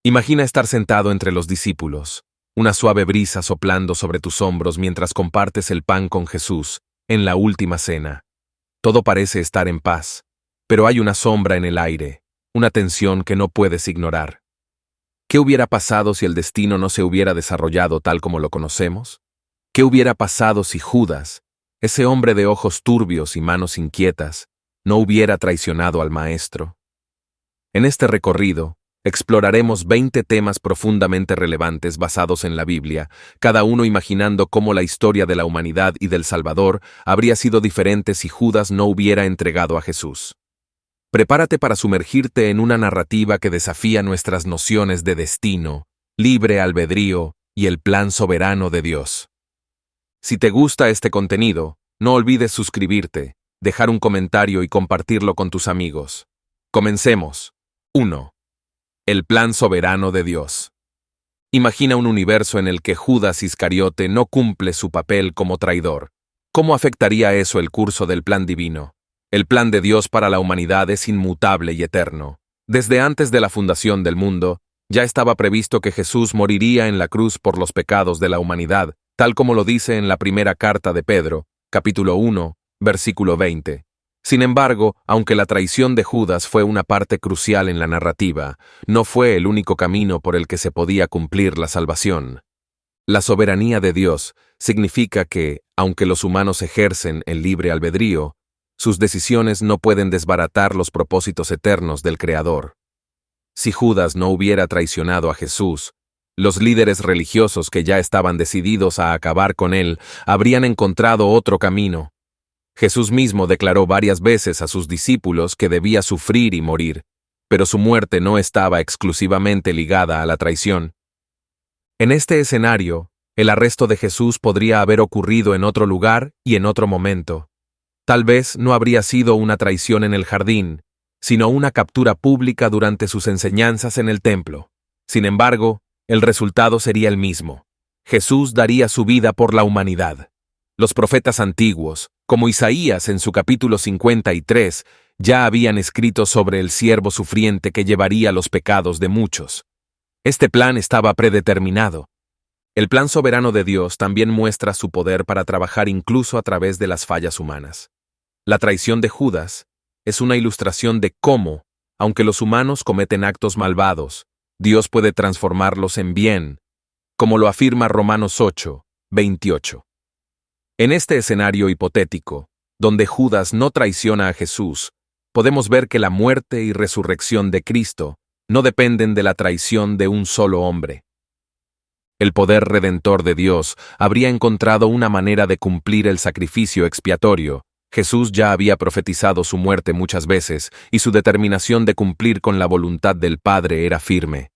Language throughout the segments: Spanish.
Imagina estar sentado entre los discípulos, una suave brisa soplando sobre tus hombros mientras compartes el pan con Jesús en la última cena. Todo parece estar en paz, pero hay una sombra en el aire, una tensión que no puedes ignorar. ¿Qué hubiera pasado si el destino no se hubiera desarrollado tal como lo conocemos? ¿Qué hubiera pasado si Judas, ese hombre de ojos turbios y manos inquietas, no hubiera traicionado al Maestro? En este recorrido, exploraremos 20 temas profundamente relevantes basados en la Biblia, cada uno imaginando cómo la historia de la humanidad y del Salvador habría sido diferente si Judas no hubiera entregado a Jesús. Prepárate para sumergirte en una narrativa que desafía nuestras nociones de destino, libre albedrío y el plan soberano de Dios. Si te gusta este contenido, no olvides suscribirte, dejar un comentario y compartirlo con tus amigos. Comencemos. 1. El plan soberano de Dios. Imagina un universo en el que Judas Iscariote no cumple su papel como traidor. ¿Cómo afectaría eso el curso del plan divino? El plan de Dios para la humanidad es inmutable y eterno. Desde antes de la fundación del mundo, ya estaba previsto que Jesús moriría en la cruz por los pecados de la humanidad, tal como lo dice en la primera carta de Pedro, capítulo 1, versículo 20. Sin embargo, aunque la traición de Judas fue una parte crucial en la narrativa, no fue el único camino por el que se podía cumplir la salvación. La soberanía de Dios significa que, aunque los humanos ejercen el libre albedrío, sus decisiones no pueden desbaratar los propósitos eternos del Creador. Si Judas no hubiera traicionado a Jesús, los líderes religiosos que ya estaban decididos a acabar con él habrían encontrado otro camino. Jesús mismo declaró varias veces a sus discípulos que debía sufrir y morir, pero su muerte no estaba exclusivamente ligada a la traición. En este escenario, el arresto de Jesús podría haber ocurrido en otro lugar y en otro momento. Tal vez no habría sido una traición en el jardín, sino una captura pública durante sus enseñanzas en el templo. Sin embargo, el resultado sería el mismo. Jesús daría su vida por la humanidad. Los profetas antiguos, como Isaías en su capítulo 53, ya habían escrito sobre el siervo sufriente que llevaría los pecados de muchos. Este plan estaba predeterminado. El plan soberano de Dios también muestra su poder para trabajar incluso a través de las fallas humanas. La traición de Judas es una ilustración de cómo, aunque los humanos cometen actos malvados, Dios puede transformarlos en bien, como lo afirma Romanos 8, 28. En este escenario hipotético, donde Judas no traiciona a Jesús, podemos ver que la muerte y resurrección de Cristo no dependen de la traición de un solo hombre. El poder redentor de Dios habría encontrado una manera de cumplir el sacrificio expiatorio. Jesús ya había profetizado su muerte muchas veces y su determinación de cumplir con la voluntad del Padre era firme.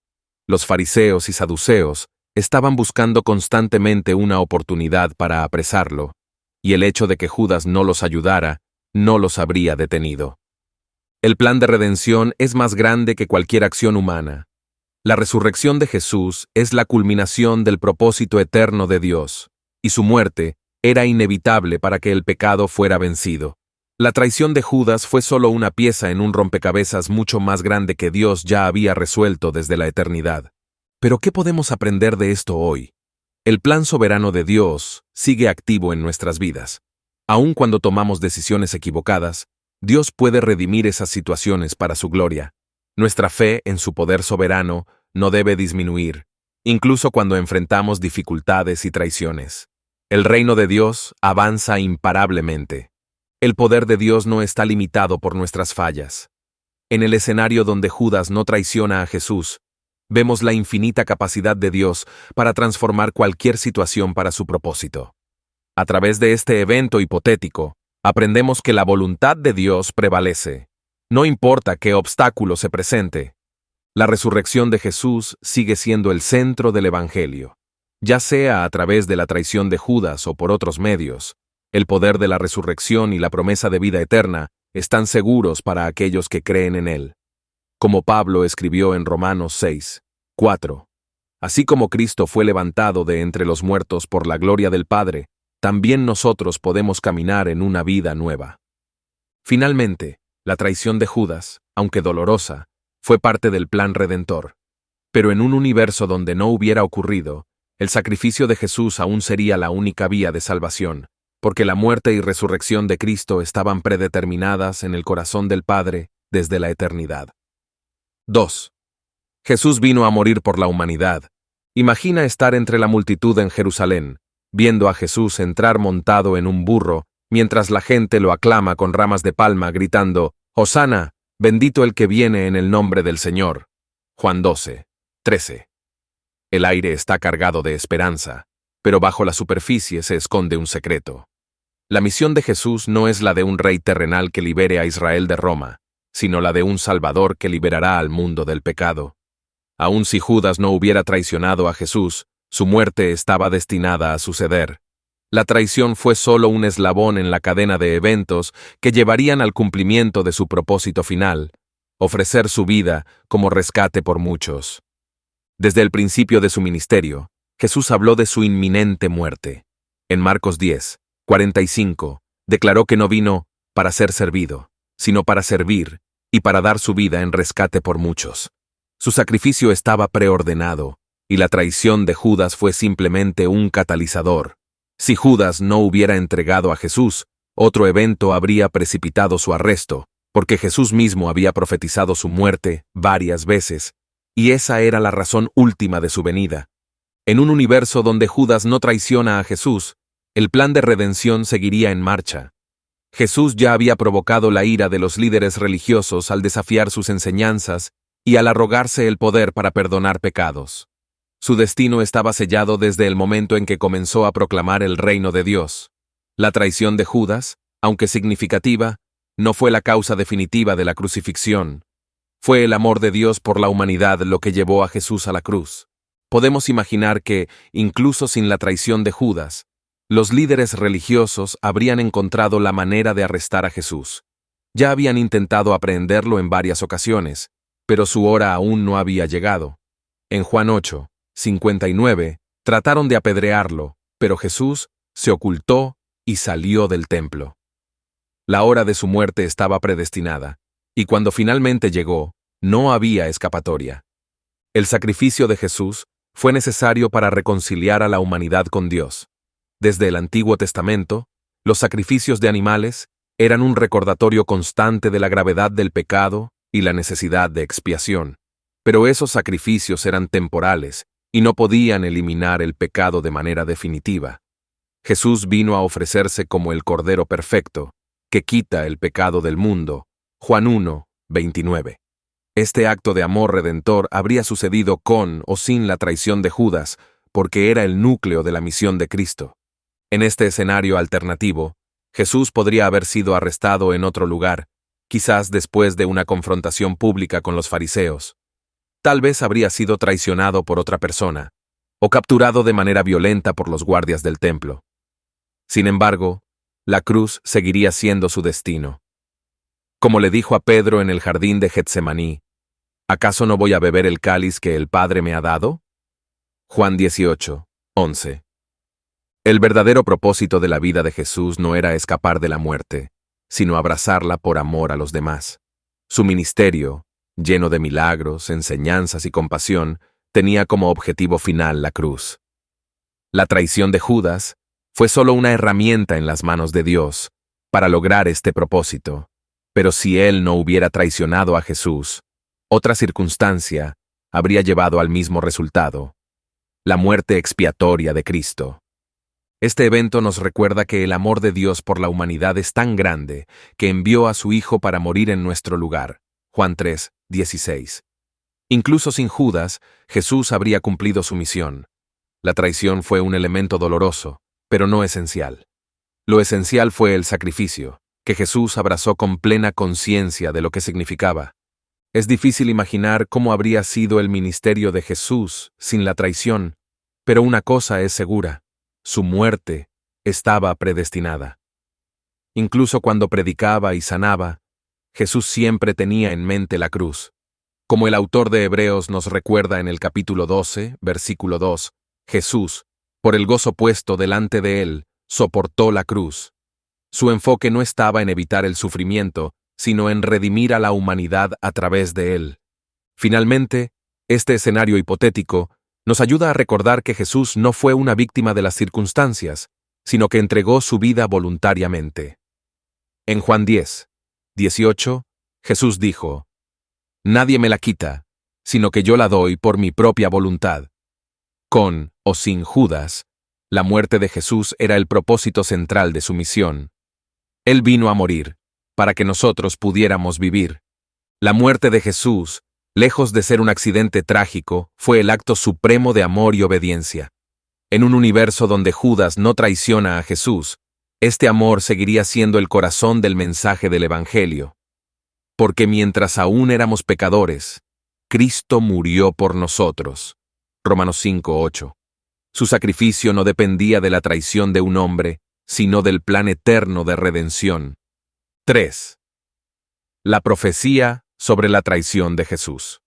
Los fariseos y saduceos estaban buscando constantemente una oportunidad para apresarlo, y el hecho de que Judas no los ayudara no los habría detenido. El plan de redención es más grande que cualquier acción humana. La resurrección de Jesús es la culminación del propósito eterno de Dios, y su muerte era inevitable para que el pecado fuera vencido. La traición de Judas fue solo una pieza en un rompecabezas mucho más grande que Dios ya había resuelto desde la eternidad. Pero ¿qué podemos aprender de esto hoy? El plan soberano de Dios sigue activo en nuestras vidas. Aun cuando tomamos decisiones equivocadas, Dios puede redimir esas situaciones para su gloria. Nuestra fe en su poder soberano no debe disminuir, incluso cuando enfrentamos dificultades y traiciones. El reino de Dios avanza imparablemente. El poder de Dios no está limitado por nuestras fallas. En el escenario donde Judas no traiciona a Jesús, vemos la infinita capacidad de Dios para transformar cualquier situación para su propósito. A través de este evento hipotético, aprendemos que la voluntad de Dios prevalece. No importa qué obstáculo se presente. La resurrección de Jesús sigue siendo el centro del Evangelio. Ya sea a través de la traición de Judas o por otros medios, el poder de la resurrección y la promesa de vida eterna están seguros para aquellos que creen en él. Como Pablo escribió en Romanos 6, 4. Así como Cristo fue levantado de entre los muertos por la gloria del Padre, también nosotros podemos caminar en una vida nueva. Finalmente, la traición de Judas, aunque dolorosa, fue parte del plan redentor. Pero en un universo donde no hubiera ocurrido, el sacrificio de Jesús aún sería la única vía de salvación, porque la muerte y resurrección de Cristo estaban predeterminadas en el corazón del Padre desde la eternidad. 2. Jesús vino a morir por la humanidad. Imagina estar entre la multitud en Jerusalén, viendo a Jesús entrar montado en un burro, mientras la gente lo aclama con ramas de palma, gritando, «Hosana, bendito el que viene en el nombre del Señor». Juan 12, 13. El aire está cargado de esperanza, pero bajo la superficie se esconde un secreto. La misión de Jesús no es la de un rey terrenal que libere a Israel de Roma, sino la de un Salvador que liberará al mundo del pecado. Aun si Judas no hubiera traicionado a Jesús, su muerte estaba destinada a suceder. La traición fue solo un eslabón en la cadena de eventos que llevarían al cumplimiento de su propósito final, ofrecer su vida como rescate por muchos. Desde el principio de su ministerio, Jesús habló de su inminente muerte. En Marcos 10, 45, declaró que no vino para ser servido, sino para servir y para dar su vida en rescate por muchos. Su sacrificio estaba preordenado, y la traición de Judas fue simplemente un catalizador. Si Judas no hubiera entregado a Jesús, otro evento habría precipitado su arresto, porque Jesús mismo había profetizado su muerte varias veces, y esa era la razón última de su venida. En un universo donde Judas no traiciona a Jesús, el plan de redención seguiría en marcha. Jesús ya había provocado la ira de los líderes religiosos al desafiar sus enseñanzas y al arrogarse el poder para perdonar pecados. Su destino estaba sellado desde el momento en que comenzó a proclamar el reino de Dios. La traición de Judas, aunque significativa, no fue la causa definitiva de la crucifixión. Fue el amor de Dios por la humanidad lo que llevó a Jesús a la cruz. Podemos imaginar que, incluso sin la traición de Judas, los líderes religiosos habrían encontrado la manera de arrestar a Jesús. Ya habían intentado aprehenderlo en varias ocasiones, pero su hora aún no había llegado. En Juan 8, 59, trataron de apedrearlo, pero Jesús se ocultó y salió del templo. La hora de su muerte estaba predestinada, y cuando finalmente llegó, no había escapatoria. El sacrificio de Jesús fue necesario para reconciliar a la humanidad con Dios. Desde el Antiguo Testamento, los sacrificios de animales eran un recordatorio constante de la gravedad del pecado y la necesidad de expiación. Pero esos sacrificios eran temporales y no podían eliminar el pecado de manera definitiva. Jesús vino a ofrecerse como el Cordero perfecto, que quita el pecado del mundo. Juan 1, 29. Este acto de amor redentor habría sucedido con o sin la traición de Judas, porque era el núcleo de la misión de Cristo. En este escenario alternativo, Jesús podría haber sido arrestado en otro lugar, quizás después de una confrontación pública con los fariseos. Tal vez habría sido traicionado por otra persona, o capturado de manera violenta por los guardias del templo. Sin embargo, la cruz seguiría siendo su destino. Como le dijo a Pedro en el jardín de Getsemaní, ¿acaso no voy a beber el cáliz que el Padre me ha dado? Juan 18, 11. El verdadero propósito de la vida de Jesús no era escapar de la muerte, sino abrazarla por amor a los demás. Su ministerio, lleno de milagros, enseñanzas y compasión, tenía como objetivo final la cruz. La traición de Judas fue solo una herramienta en las manos de Dios para lograr este propósito. Pero si él no hubiera traicionado a Jesús, otra circunstancia habría llevado al mismo resultado: la muerte expiatoria de Cristo. Este evento nos recuerda que el amor de Dios por la humanidad es tan grande que envió a su Hijo para morir en nuestro lugar. Juan 3, 16. Incluso sin Judas, Jesús habría cumplido su misión. La traición fue un elemento doloroso, pero no esencial. Lo esencial fue el sacrificio, que Jesús abrazó con plena conciencia de lo que significaba. Es difícil imaginar cómo habría sido el ministerio de Jesús sin la traición, pero una cosa es segura: su muerte estaba predestinada. Incluso cuando predicaba y sanaba, Jesús siempre tenía en mente la cruz. Como el autor de Hebreos nos recuerda en el capítulo 12, versículo 2, Jesús, por el gozo puesto delante de él, soportó la cruz. Su enfoque no estaba en evitar el sufrimiento, sino en redimir a la humanidad a través de él. Finalmente, Este escenario hipotético nos ayuda a recordar que Jesús no fue una víctima de las circunstancias, sino que entregó su vida voluntariamente. En Juan 10, 18, Jesús dijo: «Nadie me la quita, sino que yo la doy por mi propia voluntad». Con o sin Judas, la muerte de Jesús era el propósito central de su misión. Él vino a morir, para que nosotros pudiéramos vivir. La muerte de Jesús, lejos de ser un accidente trágico, fue el acto supremo de amor y obediencia. En un universo donde Judas no traiciona a Jesús, este amor seguiría siendo el corazón del mensaje del Evangelio. Porque mientras aún éramos pecadores, Cristo murió por nosotros. Romanos 5:8. Su sacrificio no dependía de la traición de un hombre, sino del plan eterno de redención. 3. La profecía sobre la traición de Jesús.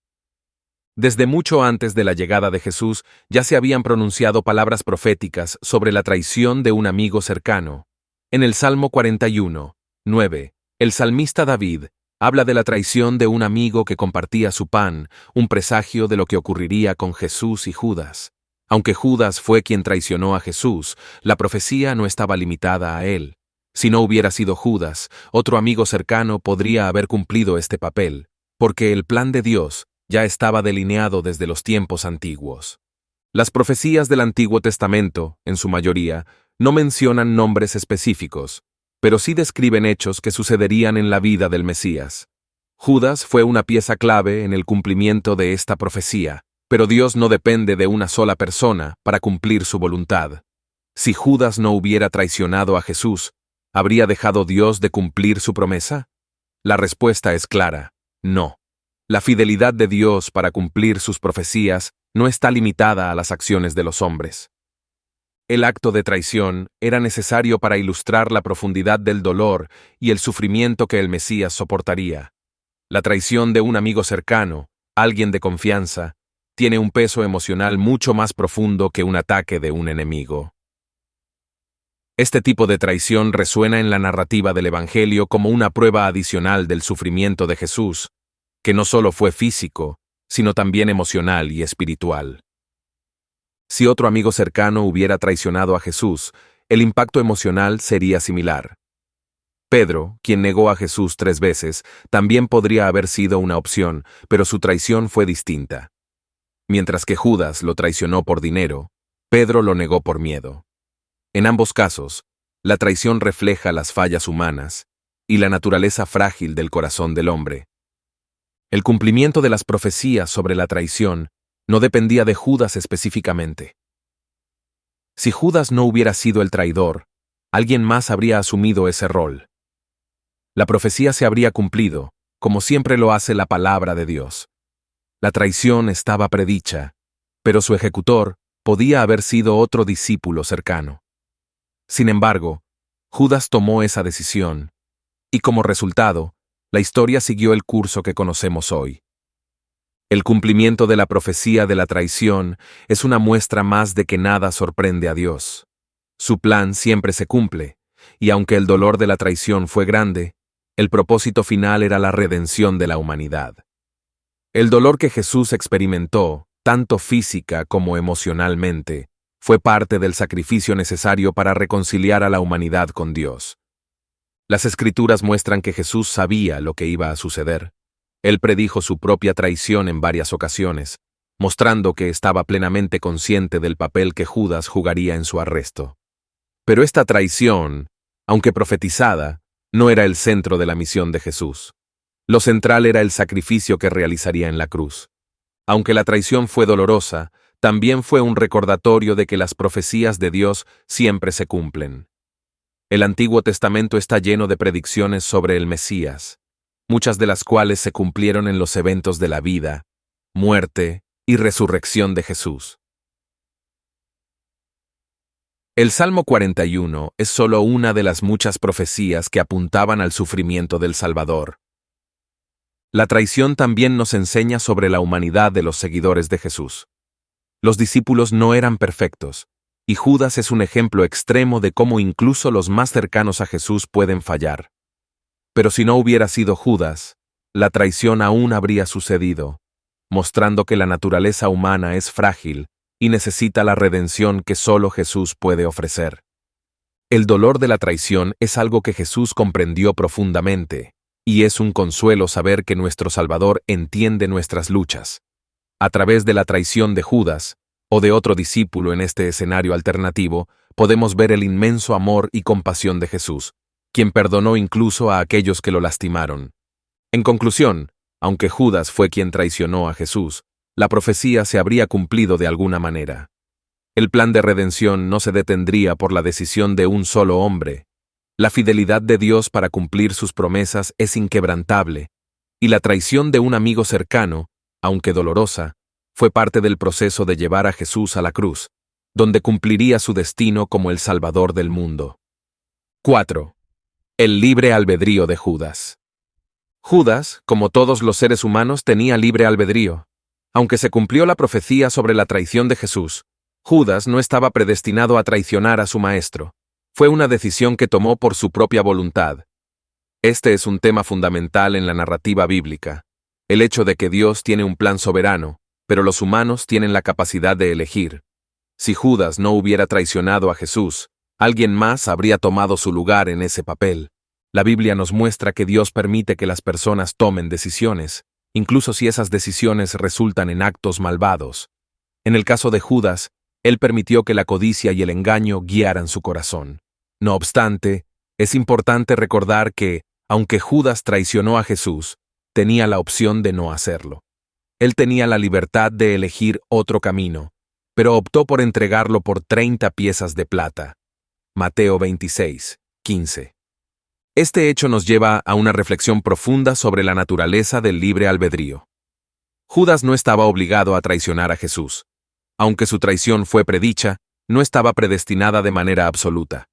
Desde mucho antes de la llegada de Jesús, ya se habían pronunciado palabras proféticas sobre la traición de un amigo cercano. En el Salmo 41, 9, el salmista David habla de la traición de un amigo que compartía su pan, un presagio de lo que ocurriría con Jesús y Judas. Aunque Judas fue quien traicionó a Jesús, la profecía no estaba limitada a él. Si no hubiera sido Judas, otro amigo cercano podría haber cumplido este papel, porque el plan de Dios ya estaba delineado desde los tiempos antiguos. Las profecías del Antiguo Testamento, en su mayoría, no mencionan nombres específicos, pero sí describen hechos que sucederían en la vida del Mesías. Judas fue una pieza clave en el cumplimiento de esta profecía, pero Dios no depende de una sola persona para cumplir su voluntad. Si Judas no hubiera traicionado a Jesús, ¿habría dejado Dios de cumplir su promesa? La respuesta es clara: no. La fidelidad de Dios para cumplir sus profecías no está limitada a las acciones de los hombres. El acto de traición era necesario para ilustrar la profundidad del dolor y el sufrimiento que el Mesías soportaría. La traición de un amigo cercano, alguien de confianza, tiene un peso emocional mucho más profundo que un ataque de un enemigo. Este tipo de traición resuena en la narrativa del Evangelio como una prueba adicional del sufrimiento de Jesús, que no solo fue físico, sino también emocional y espiritual. Si otro amigo cercano hubiera traicionado a Jesús, el impacto emocional sería similar. Pedro, quien negó a Jesús 3 veces, también podría haber sido una opción, pero su traición fue distinta. Mientras que Judas lo traicionó por dinero, Pedro lo negó por miedo. En ambos casos, la traición refleja las fallas humanas y la naturaleza frágil del corazón del hombre. El cumplimiento de las profecías sobre la traición no dependía de Judas específicamente. Si Judas no hubiera sido el traidor, alguien más habría asumido ese rol. La profecía se habría cumplido, como siempre lo hace la palabra de Dios. La traición estaba predicha, pero su ejecutor podía haber sido otro discípulo cercano. Sin embargo, Judas tomó esa decisión, y como resultado, la historia siguió el curso que conocemos hoy. El cumplimiento de la profecía de la traición es una muestra más de que nada sorprende a Dios. Su plan siempre se cumple, y aunque el dolor de la traición fue grande, el propósito final era la redención de la humanidad. El dolor que Jesús experimentó, tanto física como emocionalmente, fue parte del sacrificio necesario para reconciliar a la humanidad con Dios. Las Escrituras muestran que Jesús sabía lo que iba a suceder. Él predijo su propia traición en varias ocasiones, mostrando que estaba plenamente consciente del papel que Judas jugaría en su arresto. Pero esta traición, aunque profetizada, no era el centro de la misión de Jesús. Lo central era el sacrificio que realizaría en la cruz. Aunque la traición fue dolorosa, también fue un recordatorio de que las profecías de Dios siempre se cumplen. El Antiguo Testamento está lleno de predicciones sobre el Mesías, muchas de las cuales se cumplieron en los eventos de la vida, muerte y resurrección de Jesús. El Salmo 41 es solo una de las muchas profecías que apuntaban al sufrimiento del Salvador. La traición también nos enseña sobre la humanidad de los seguidores de Jesús. Los discípulos no eran perfectos, y Judas es un ejemplo extremo de cómo incluso los más cercanos a Jesús pueden fallar. Pero si no hubiera sido Judas, la traición aún habría sucedido, mostrando que la naturaleza humana es frágil y necesita la redención que solo Jesús puede ofrecer. El dolor de la traición es algo que Jesús comprendió profundamente, y es un consuelo saber que nuestro Salvador entiende nuestras luchas. A través de la traición de Judas, o de otro discípulo en este escenario alternativo, podemos ver el inmenso amor y compasión de Jesús, quien perdonó incluso a aquellos que lo lastimaron. En conclusión, aunque Judas fue quien traicionó a Jesús, la profecía se habría cumplido de alguna manera. El plan de redención no se detendría por la decisión de un solo hombre. La fidelidad de Dios para cumplir sus promesas es inquebrantable, y la traición de un amigo cercano, aunque dolorosa, fue parte del proceso de llevar a Jesús a la cruz, donde cumpliría su destino como el Salvador del mundo. 4. El libre albedrío de Judas. Judas, como todos los seres humanos, tenía libre albedrío. Aunque se cumplió la profecía sobre la traición de Jesús, Judas no estaba predestinado a traicionar a su maestro. Fue una decisión que tomó por su propia voluntad. Este es un tema fundamental en la narrativa bíblica, el hecho de que Dios tiene un plan soberano, pero los humanos tienen la capacidad de elegir. Si Judas no hubiera traicionado a Jesús, alguien más habría tomado su lugar en ese papel. La Biblia nos muestra que Dios permite que las personas tomen decisiones, incluso si esas decisiones resultan en actos malvados. En el caso de Judas, él permitió que la codicia y el engaño guiaran su corazón. No obstante, es importante recordar que, aunque Judas traicionó a Jesús, tenía la opción de no hacerlo. Él tenía la libertad de elegir otro camino, pero optó por entregarlo por 30 piezas de plata. Mateo 26, 15. Este hecho nos lleva a una reflexión profunda sobre la naturaleza del libre albedrío. Judas no estaba obligado a traicionar a Jesús. Aunque su traición fue predicha, no estaba predestinada de manera absoluta.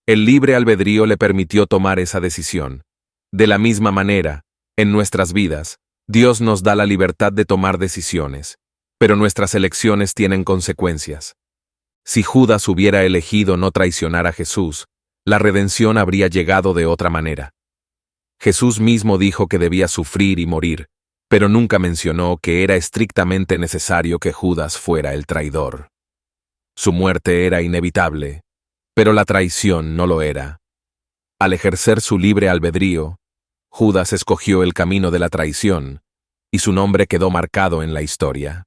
El libre albedrío le permitió tomar esa decisión. De la misma manera, en nuestras vidas, Dios nos da la libertad de tomar decisiones, pero nuestras elecciones tienen consecuencias. Si Judas hubiera elegido no traicionar a Jesús, la redención habría llegado de otra manera. Jesús mismo dijo que debía sufrir y morir, pero nunca mencionó que era estrictamente necesario que Judas fuera el traidor. Su muerte era inevitable, pero la traición no lo era. Al ejercer su libre albedrío, Judas escogió el camino de la traición, y su nombre quedó marcado en la historia.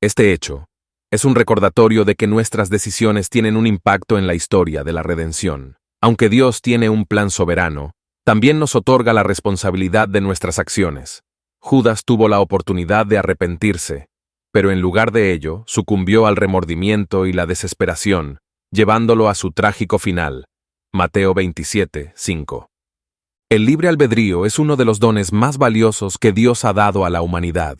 Este hecho es un recordatorio de que nuestras decisiones tienen un impacto en la historia de la redención. Aunque Dios tiene un plan soberano, también nos otorga la responsabilidad de nuestras acciones. Judas tuvo la oportunidad de arrepentirse, pero en lugar de ello, sucumbió al remordimiento y la desesperación, llevándolo a su trágico final. Mateo 27, 5. El libre albedrío es uno de los dones más valiosos que Dios ha dado a la humanidad.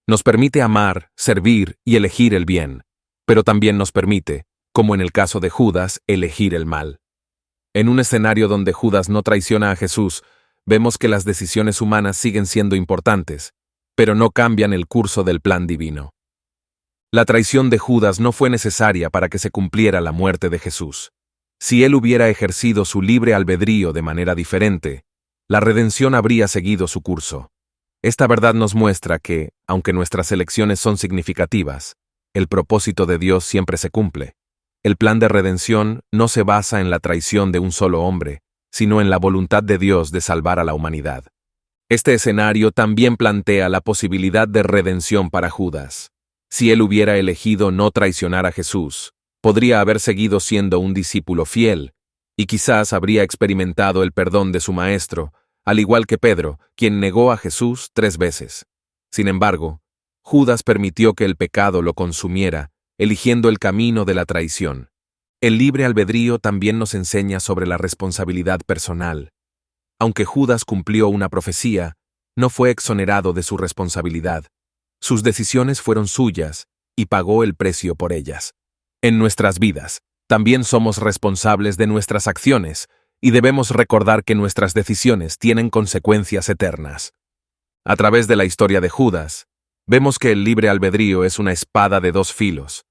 Nos permite amar, servir y elegir el bien, pero también nos permite, como en el caso de Judas, elegir el mal. En un escenario donde Judas no traiciona a Jesús, vemos que las decisiones humanas siguen siendo importantes, pero no cambian el curso del plan divino. La traición de Judas no fue necesaria para que se cumpliera la muerte de Jesús. Si él hubiera ejercido su libre albedrío de manera diferente, la redención habría seguido su curso. Esta verdad nos muestra que, aunque nuestras elecciones son significativas, el propósito de Dios siempre se cumple. El plan de redención no se basa en la traición de un solo hombre, sino en la voluntad de Dios de salvar a la humanidad. Este escenario también plantea la posibilidad de redención para Judas. Si él hubiera elegido no traicionar a Jesús, podría haber seguido siendo un discípulo fiel, y quizás habría experimentado el perdón de su maestro, al igual que Pedro, quien negó a Jesús 3 veces. Sin embargo, Judas permitió que el pecado lo consumiera, eligiendo el camino de la traición. El libre albedrío también nos enseña sobre la responsabilidad personal. Aunque Judas cumplió una profecía, no fue exonerado de su responsabilidad. Sus decisiones fueron suyas, y pagó el precio por ellas. En nuestras vidas, también somos responsables de nuestras acciones, y debemos recordar que nuestras decisiones tienen consecuencias eternas. A través de la historia de Judas, vemos que el libre albedrío es una espada de 2 filos.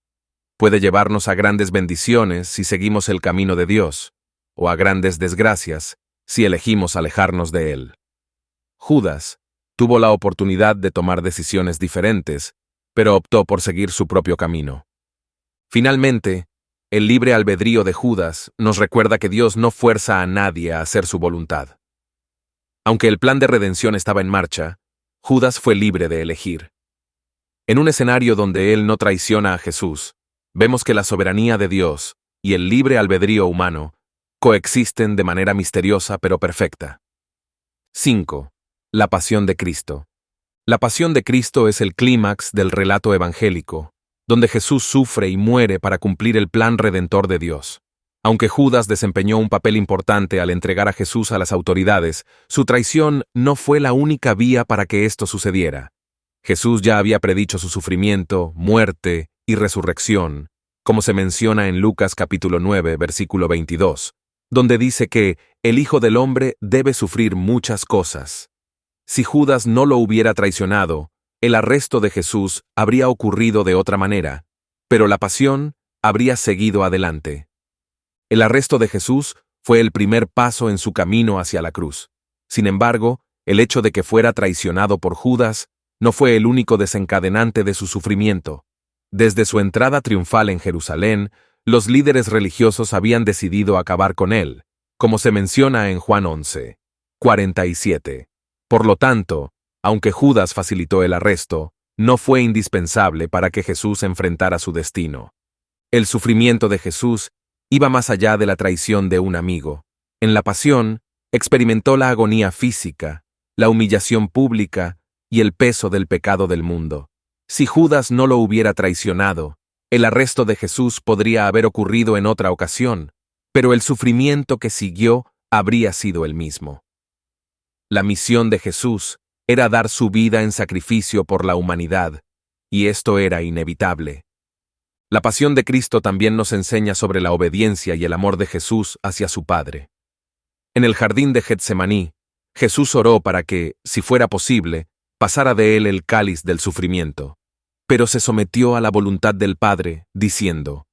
Puede llevarnos a grandes bendiciones si seguimos el camino de Dios, o a grandes desgracias si elegimos alejarnos de él. Judas tuvo la oportunidad de tomar decisiones diferentes, pero optó por seguir su propio camino. Finalmente, el libre albedrío de Judas nos recuerda que Dios no fuerza a nadie a hacer su voluntad. Aunque el plan de redención estaba en marcha, Judas fue libre de elegir. En un escenario donde él no traiciona a Jesús, vemos que la soberanía de Dios y el libre albedrío humano coexisten de manera misteriosa pero perfecta. 5. La pasión de Cristo. La pasión de Cristo es el clímax del relato evangélico, donde Jesús sufre y muere para cumplir el plan redentor de Dios. Aunque Judas desempeñó un papel importante al entregar a Jesús a las autoridades, su traición no fue la única vía para que esto sucediera. Jesús ya había predicho su sufrimiento, muerte y resurrección, como se menciona en Lucas capítulo 9, versículo 22, donde dice que el Hijo del Hombre debe sufrir muchas cosas. Si Judas no lo hubiera traicionado, el arresto de Jesús habría ocurrido de otra manera, pero la pasión habría seguido adelante. El arresto de Jesús fue el primer paso en su camino hacia la cruz. Sin embargo, el hecho de que fuera traicionado por Judas no fue el único desencadenante de su sufrimiento. Desde su entrada triunfal en Jerusalén, los líderes religiosos habían decidido acabar con él, como se menciona en Juan 11, 47. Por lo tanto, aunque Judas facilitó el arresto, no fue indispensable para que Jesús enfrentara su destino. El sufrimiento de Jesús iba más allá de la traición de un amigo. En la pasión, experimentó la agonía física, la humillación pública y el peso del pecado del mundo. Si Judas no lo hubiera traicionado, el arresto de Jesús podría haber ocurrido en otra ocasión, pero el sufrimiento que siguió habría sido el mismo. La misión de Jesús era dar su vida en sacrificio por la humanidad, y esto era inevitable. La pasión de Cristo también nos enseña sobre la obediencia y el amor de Jesús hacia su Padre. En el jardín de Getsemaní, Jesús oró para que, si fuera posible, pasara de él el cáliz del sufrimiento, pero se sometió a la voluntad del Padre, diciendo: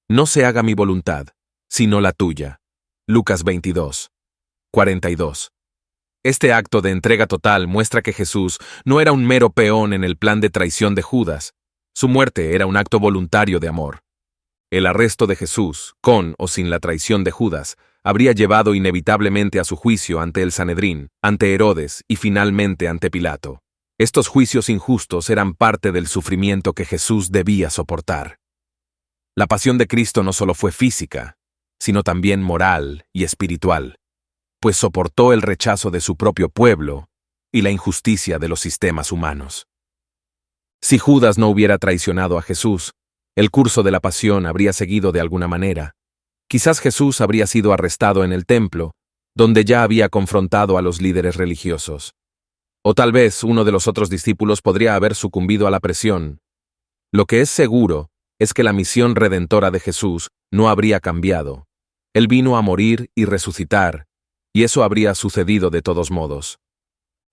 «No se haga mi voluntad, sino la tuya». Lucas 22, 42. Este acto de entrega total muestra que Jesús no era un mero peón en el plan de traición de Judas. Su muerte era un acto voluntario de amor. El arresto de Jesús, con o sin la traición de Judas, habría llevado inevitablemente a su juicio ante el Sanedrín, ante Herodes y finalmente ante Pilato. Estos juicios injustos eran parte del sufrimiento que Jesús debía soportar. La pasión de Cristo no solo fue física, sino también moral y espiritual, pues soportó el rechazo de su propio pueblo y la injusticia de los sistemas humanos. Si Judas no hubiera traicionado a Jesús, el curso de la pasión habría seguido de alguna manera. Quizás Jesús habría sido arrestado en el templo, donde ya había confrontado a los líderes religiosos. O tal vez uno de los otros discípulos podría haber sucumbido a la presión. Lo que es seguro es que la misión redentora de Jesús no habría cambiado. Él vino a morir y resucitar, y eso habría sucedido de todos modos.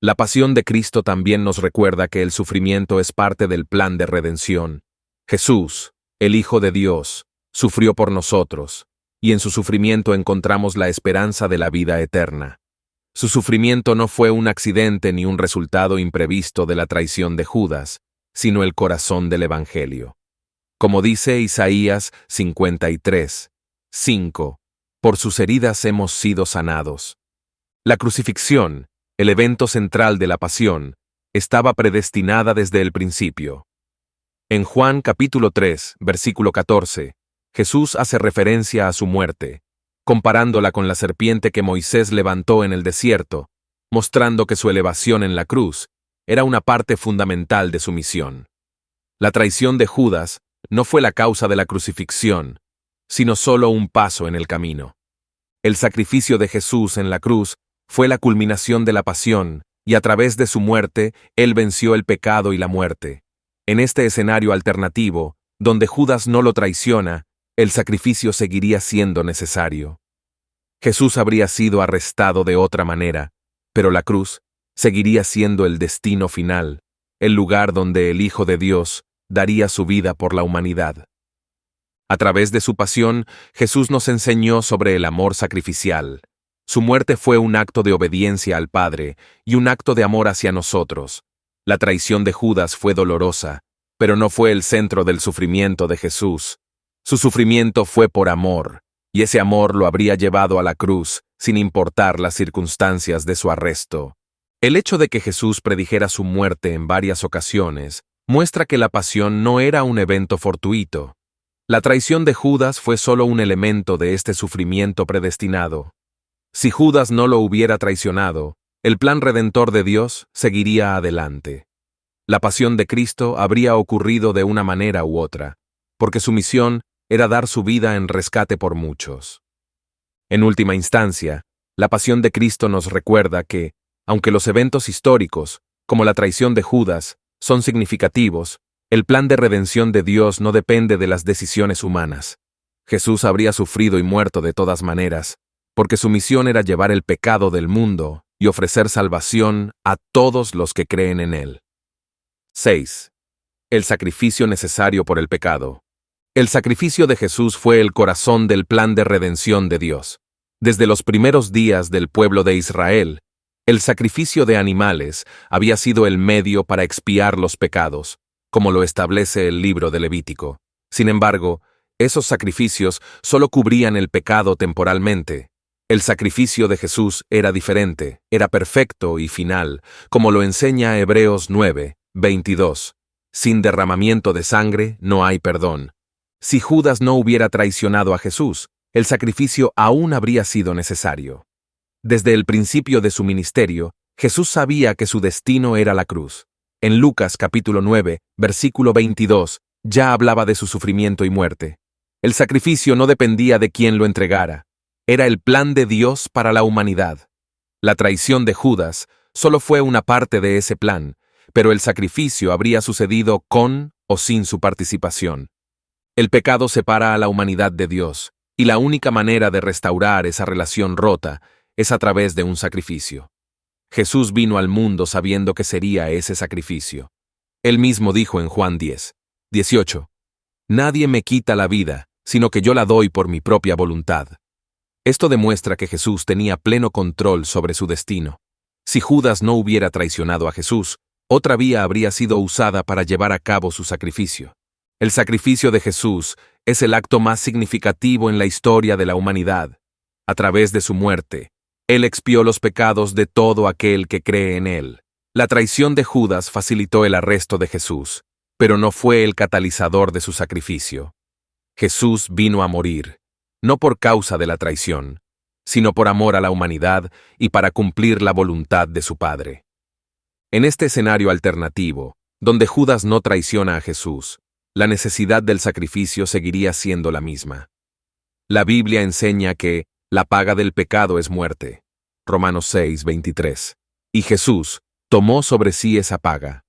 La pasión de Cristo también nos recuerda que el sufrimiento es parte del plan de redención. Jesús, el Hijo de Dios, sufrió por nosotros, y en su sufrimiento encontramos la esperanza de la vida eterna. Su sufrimiento no fue un accidente ni un resultado imprevisto de la traición de Judas, sino el corazón del Evangelio. Como dice Isaías 53, 5, por sus heridas hemos sido sanados. La crucifixión, el evento central de la pasión, estaba predestinada desde el principio. En Juan capítulo 3, versículo 14, Jesús hace referencia a su muerte, comparándola con la serpiente que Moisés levantó en el desierto, mostrando que su elevación en la cruz era una parte fundamental de su misión. La traición de Judas no fue la causa de la crucifixión, sino solo un paso en el camino. El sacrificio de Jesús en la cruz fue la culminación de la pasión, y a través de su muerte, Él venció el pecado y la muerte. En este escenario alternativo, donde Judas no lo traiciona, el sacrificio seguiría siendo necesario. Jesús habría sido arrestado de otra manera, pero la cruz seguiría siendo el destino final, el lugar donde el Hijo de Dios daría su vida por la humanidad. A través de su pasión, Jesús nos enseñó sobre el amor sacrificial. Su muerte fue un acto de obediencia al Padre y un acto de amor hacia nosotros. La traición de Judas fue dolorosa, pero no fue el centro del sufrimiento de Jesús. Su sufrimiento fue por amor, y ese amor lo habría llevado a la cruz, sin importar las circunstancias de su arresto. El hecho de que Jesús predijera su muerte en varias ocasiones muestra que la pasión no era un evento fortuito. La traición de Judas fue solo un elemento de este sufrimiento predestinado. Si Judas no lo hubiera traicionado, el plan redentor de Dios seguiría adelante. La pasión de Cristo habría ocurrido de una manera u otra, porque su misión era dar su vida en rescate por muchos. En última instancia, la pasión de Cristo nos recuerda que, aunque los eventos históricos, como la traición de Judas, son significativos, el plan de redención de Dios no depende de las decisiones humanas. Jesús habría sufrido y muerto de todas maneras, porque su misión era llevar el pecado del mundo y ofrecer salvación a todos los que creen en él. 6. El sacrificio necesario por el pecado. El sacrificio de Jesús fue el corazón del plan de redención de Dios. Desde los primeros días del pueblo de Israel, el sacrificio de animales había sido el medio para expiar los pecados, como lo establece el libro de Levítico. Sin embargo, esos sacrificios solo cubrían el pecado temporalmente. El sacrificio de Jesús era diferente, era perfecto y final, como lo enseña Hebreos 9, 22. Sin derramamiento de sangre no hay perdón. Si Judas no hubiera traicionado a Jesús, el sacrificio aún habría sido necesario. Desde el principio de su ministerio, Jesús sabía que su destino era la cruz. En Lucas capítulo 9, versículo 22, ya hablaba de su sufrimiento y muerte. El sacrificio no dependía de quién lo entregara. Era el plan de Dios para la humanidad. La traición de Judas solo fue una parte de ese plan, pero el sacrificio habría sucedido con o sin su participación. El pecado separa a la humanidad de Dios, y la única manera de restaurar esa relación rota es a través de un sacrificio. Jesús vino al mundo sabiendo que sería ese sacrificio. Él mismo dijo en Juan 10, 18, «Nadie me quita la vida, sino que yo la doy por mi propia voluntad». Esto demuestra que Jesús tenía pleno control sobre su destino. Si Judas no hubiera traicionado a Jesús, otra vía habría sido usada para llevar a cabo su sacrificio. El sacrificio de Jesús es el acto más significativo en la historia de la humanidad. A través de su muerte, Él expió los pecados de todo aquel que cree en Él. La traición de Judas facilitó el arresto de Jesús, pero no fue el catalizador de su sacrificio. Jesús vino a morir, no por causa de la traición, sino por amor a la humanidad y para cumplir la voluntad de su Padre. En este escenario alternativo, donde Judas no traiciona a Jesús, la necesidad del sacrificio seguiría siendo la misma. La Biblia enseña que la paga del pecado es muerte. Romanos 6, 23. Y Jesús tomó sobre sí esa paga.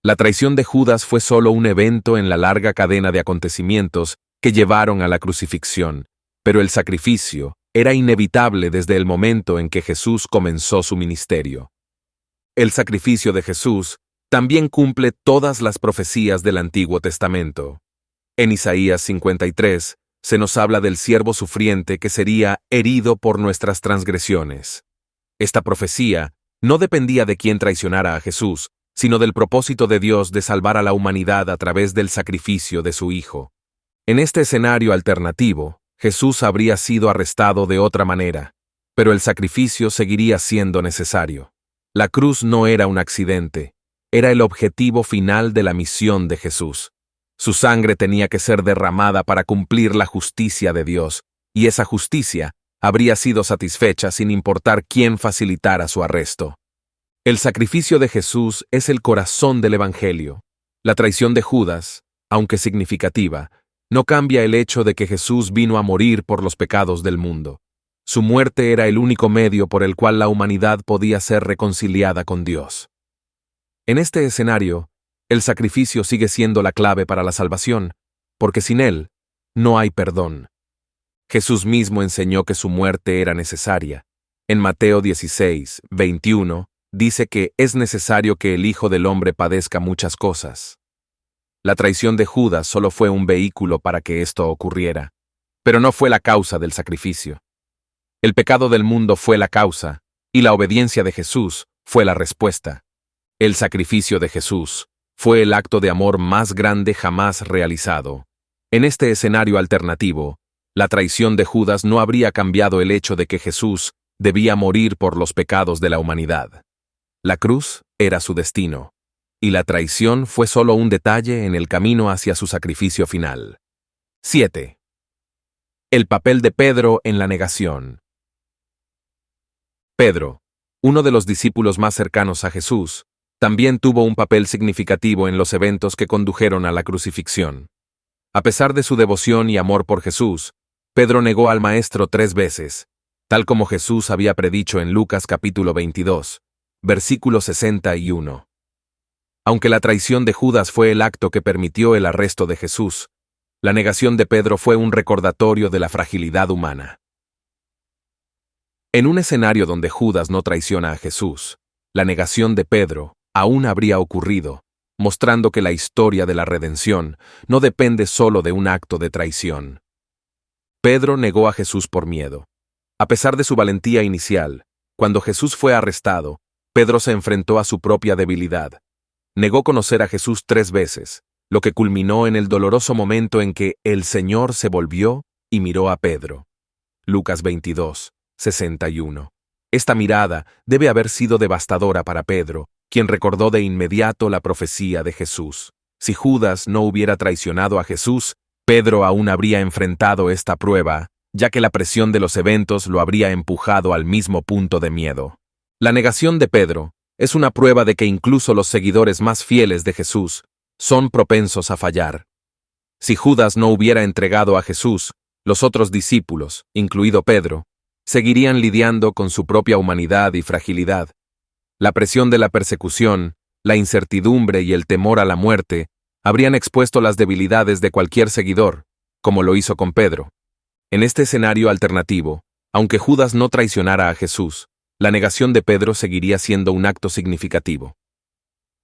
La traición de Judas fue solo un evento en la larga cadena de acontecimientos que llevaron a la crucifixión, pero el sacrificio era inevitable desde el momento en que Jesús comenzó su ministerio. El sacrificio de Jesús también cumple todas las profecías del Antiguo Testamento. En Isaías 53 se nos habla del siervo sufriente que sería herido por nuestras transgresiones. Esta profecía no dependía de quién traicionara a Jesús, sino del propósito de Dios de salvar a la humanidad a través del sacrificio de su Hijo. En este escenario alternativo, Jesús habría sido arrestado de otra manera, pero el sacrificio seguiría siendo necesario. La cruz no era un accidente, era el objetivo final de la misión de Jesús. Su sangre tenía que ser derramada para cumplir la justicia de Dios, y esa justicia habría sido satisfecha sin importar quién facilitara su arresto. El sacrificio de Jesús es el corazón del Evangelio. La traición de Judas, aunque significativa, no cambia el hecho de que Jesús vino a morir por los pecados del mundo. Su muerte era el único medio por el cual la humanidad podía ser reconciliada con Dios. En este escenario, el sacrificio sigue siendo la clave para la salvación, porque sin él no hay perdón. Jesús mismo enseñó que su muerte era necesaria. En Mateo 16, 21, dice que es necesario que el Hijo del Hombre padezca muchas cosas. La traición de Judas solo fue un vehículo para que esto ocurriera, pero no fue la causa del sacrificio. El pecado del mundo fue la causa, y la obediencia de Jesús fue la respuesta. El sacrificio de Jesús fue el acto de amor más grande jamás realizado. En este escenario alternativo, la traición de Judas no habría cambiado el hecho de que Jesús debía morir por los pecados de la humanidad. La cruz era su destino, y la traición fue solo un detalle en el camino hacia su sacrificio final. 7. El papel de Pedro en la negación. Pedro, uno de los discípulos más cercanos a Jesús, también tuvo un papel significativo en los eventos que condujeron a la crucifixión. A pesar de su devoción y amor por Jesús, Pedro negó al Maestro 3 veces, tal como Jesús había predicho en Lucas capítulo 22, versículo 61. Aunque la traición de Judas fue el acto que permitió el arresto de Jesús, la negación de Pedro fue un recordatorio de la fragilidad humana. En un escenario donde Judas no traiciona a Jesús, la negación de Pedro aún habría ocurrido, mostrando que la historia de la redención no depende solo de un acto de traición. Pedro negó a Jesús por miedo. A pesar de su valentía inicial, cuando Jesús fue arrestado, Pedro se enfrentó a su propia debilidad. Negó conocer a Jesús 3 veces, lo que culminó en el doloroso momento en que el Señor se volvió y miró a Pedro. Lucas 22, 61. Esta mirada debe haber sido devastadora para Pedro, quien recordó de inmediato la profecía de Jesús. Si Judas no hubiera traicionado a Jesús, Pedro aún habría enfrentado esta prueba, ya que la presión de los eventos lo habría empujado al mismo punto de miedo. La negación de Pedro es una prueba de que incluso los seguidores más fieles de Jesús son propensos a fallar. Si Judas no hubiera entregado a Jesús, los otros discípulos, incluido Pedro, seguirían lidiando con su propia humanidad y fragilidad. La presión de la persecución, la incertidumbre y el temor a la muerte habrían expuesto las debilidades de cualquier seguidor, como lo hizo con Pedro. En este escenario alternativo, aunque Judas no traicionara a Jesús, la negación de Pedro seguiría siendo un acto significativo.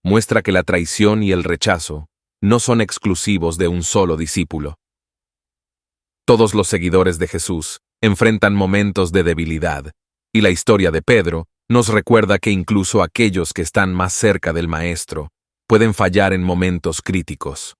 Muestra que la traición y el rechazo no son exclusivos de un solo discípulo. Todos los seguidores de Jesús enfrentan momentos de debilidad, y la historia de Pedro nos recuerda que incluso aquellos que están más cerca del Maestro pueden fallar en momentos críticos.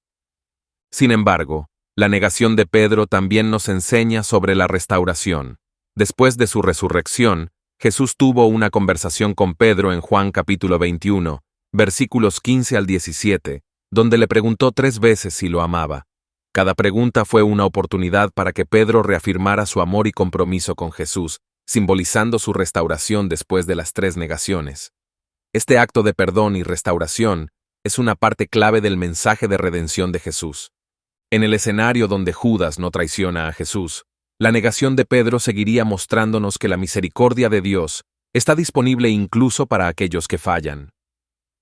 Sin embargo, la negación de Pedro también nos enseña sobre la restauración. Después de su resurrección, Jesús tuvo una conversación con Pedro en Juan capítulo 21, versículos 15 al 17, donde le preguntó 3 veces si lo amaba. Cada pregunta fue una oportunidad para que Pedro reafirmara su amor y compromiso con Jesús, simbolizando su restauración después de las 3 negaciones. Este acto de perdón y restauración es una parte clave del mensaje de redención de Jesús. En el escenario donde Judas no traiciona a Jesús, la negación de Pedro seguiría mostrándonos que la misericordia de Dios está disponible incluso para aquellos que fallan.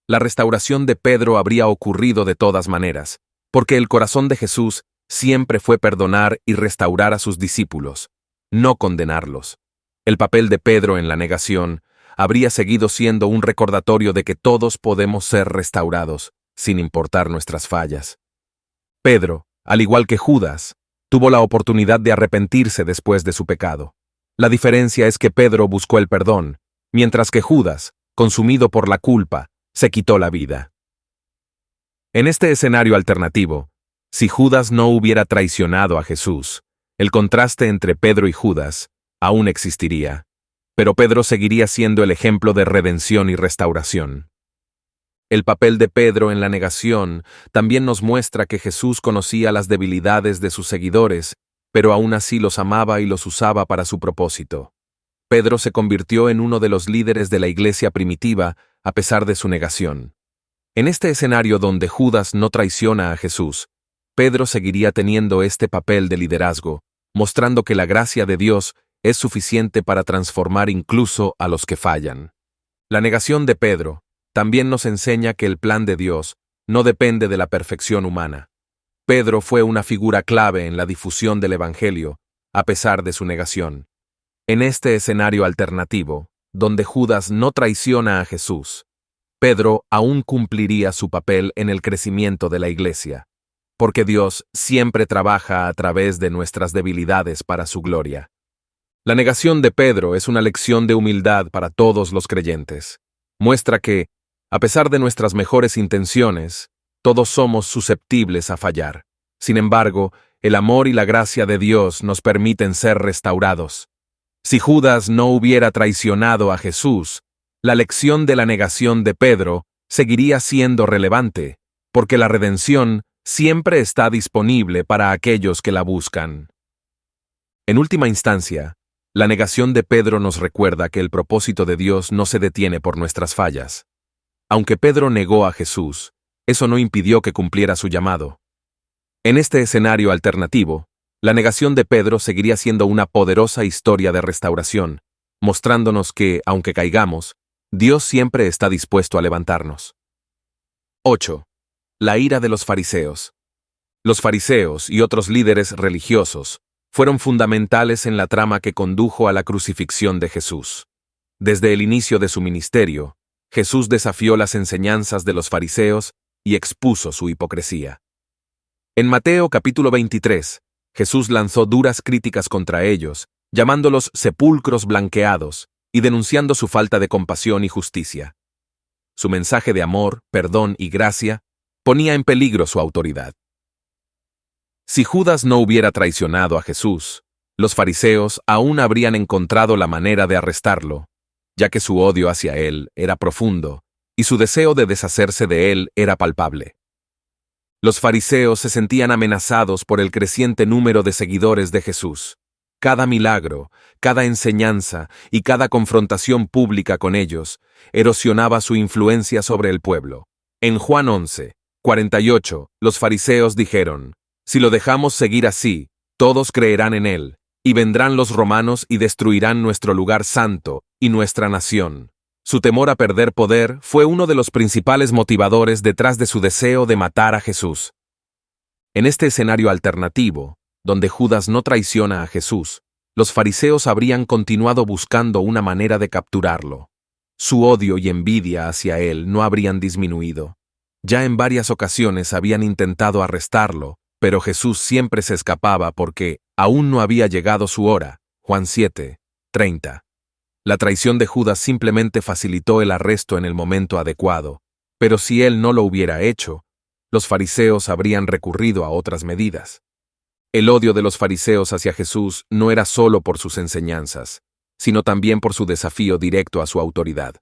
La restauración de Pedro habría ocurrido de todas maneras, porque el corazón de Jesús siempre fue perdonar y restaurar a sus discípulos, no condenarlos. El papel de Pedro en la negación habría seguido siendo un recordatorio de que todos podemos ser restaurados, sin importar nuestras fallas. Pedro, al igual que Judas, tuvo la oportunidad de arrepentirse después de su pecado. La diferencia es que Pedro buscó el perdón, mientras que Judas, consumido por la culpa, se quitó la vida. En este escenario alternativo, si Judas no hubiera traicionado a Jesús, el contraste entre Pedro y Judas aún existiría, pero Pedro seguiría siendo el ejemplo de redención y restauración. El papel de Pedro en la negación también nos muestra que Jesús conocía las debilidades de sus seguidores, pero aún así los amaba y los usaba para su propósito. Pedro se convirtió en uno de los líderes de la iglesia primitiva a pesar de su negación. En este escenario donde Judas no traiciona a Jesús, Pedro seguiría teniendo este papel de liderazgo, mostrando que la gracia de Dios es suficiente para transformar incluso a los que fallan. La negación de Pedro también nos enseña que el plan de Dios no depende de la perfección humana. Pedro fue una figura clave en la difusión del Evangelio, a pesar de su negación. En este escenario alternativo, donde Judas no traiciona a Jesús, Pedro aún cumpliría su papel en el crecimiento de la iglesia, porque Dios siempre trabaja a través de nuestras debilidades para su gloria. La negación de Pedro es una lección de humildad para todos los creyentes. Muestra que, a pesar de nuestras mejores intenciones, todos somos susceptibles a fallar. Sin embargo, el amor y la gracia de Dios nos permiten ser restaurados. Si Judas no hubiera traicionado a Jesús, la lección de la negación de Pedro seguiría siendo relevante, porque la redención siempre está disponible para aquellos que la buscan. En última instancia, la negación de Pedro nos recuerda que el propósito de Dios no se detiene por nuestras fallas. Aunque Pedro negó a Jesús, eso no impidió que cumpliera su llamado. En este escenario alternativo, la negación de Pedro seguiría siendo una poderosa historia de restauración, mostrándonos que, aunque caigamos, Dios siempre está dispuesto a levantarnos. 8. La ira de los fariseos. Los fariseos y otros líderes religiosos fueron fundamentales en la trama que condujo a la crucifixión de Jesús. Desde el inicio de su ministerio, Jesús desafió las enseñanzas de los fariseos y expuso su hipocresía. En Mateo capítulo 23, Jesús lanzó duras críticas contra ellos, llamándolos sepulcros blanqueados y denunciando su falta de compasión y justicia. Su mensaje de amor, perdón y gracia ponía en peligro su autoridad. Si Judas no hubiera traicionado a Jesús, los fariseos aún habrían encontrado la manera de arrestarlo, ya que su odio hacia él era profundo y su deseo de deshacerse de él era palpable. Los fariseos se sentían amenazados por el creciente número de seguidores de Jesús. Cada milagro, cada enseñanza y cada confrontación pública con ellos erosionaba su influencia sobre el pueblo. En Juan 11:48, los fariseos dijeron: «Si lo dejamos seguir así, todos creerán en él, y vendrán los romanos y destruirán nuestro lugar santo y nuestra nación». Su temor a perder poder fue uno de los principales motivadores detrás de su deseo de matar a Jesús. En este escenario alternativo, donde Judas no traiciona a Jesús, los fariseos habrían continuado buscando una manera de capturarlo. Su odio y envidia hacia él no habrían disminuido. Ya en varias ocasiones habían intentado arrestarlo, pero Jesús siempre se escapaba porque aún no había llegado su hora. Juan 7:30. La traición de Judas simplemente facilitó el arresto en el momento adecuado, pero si él no lo hubiera hecho, los fariseos habrían recurrido a otras medidas. El odio de los fariseos hacia Jesús no era solo por sus enseñanzas, sino también por su desafío directo a su autoridad.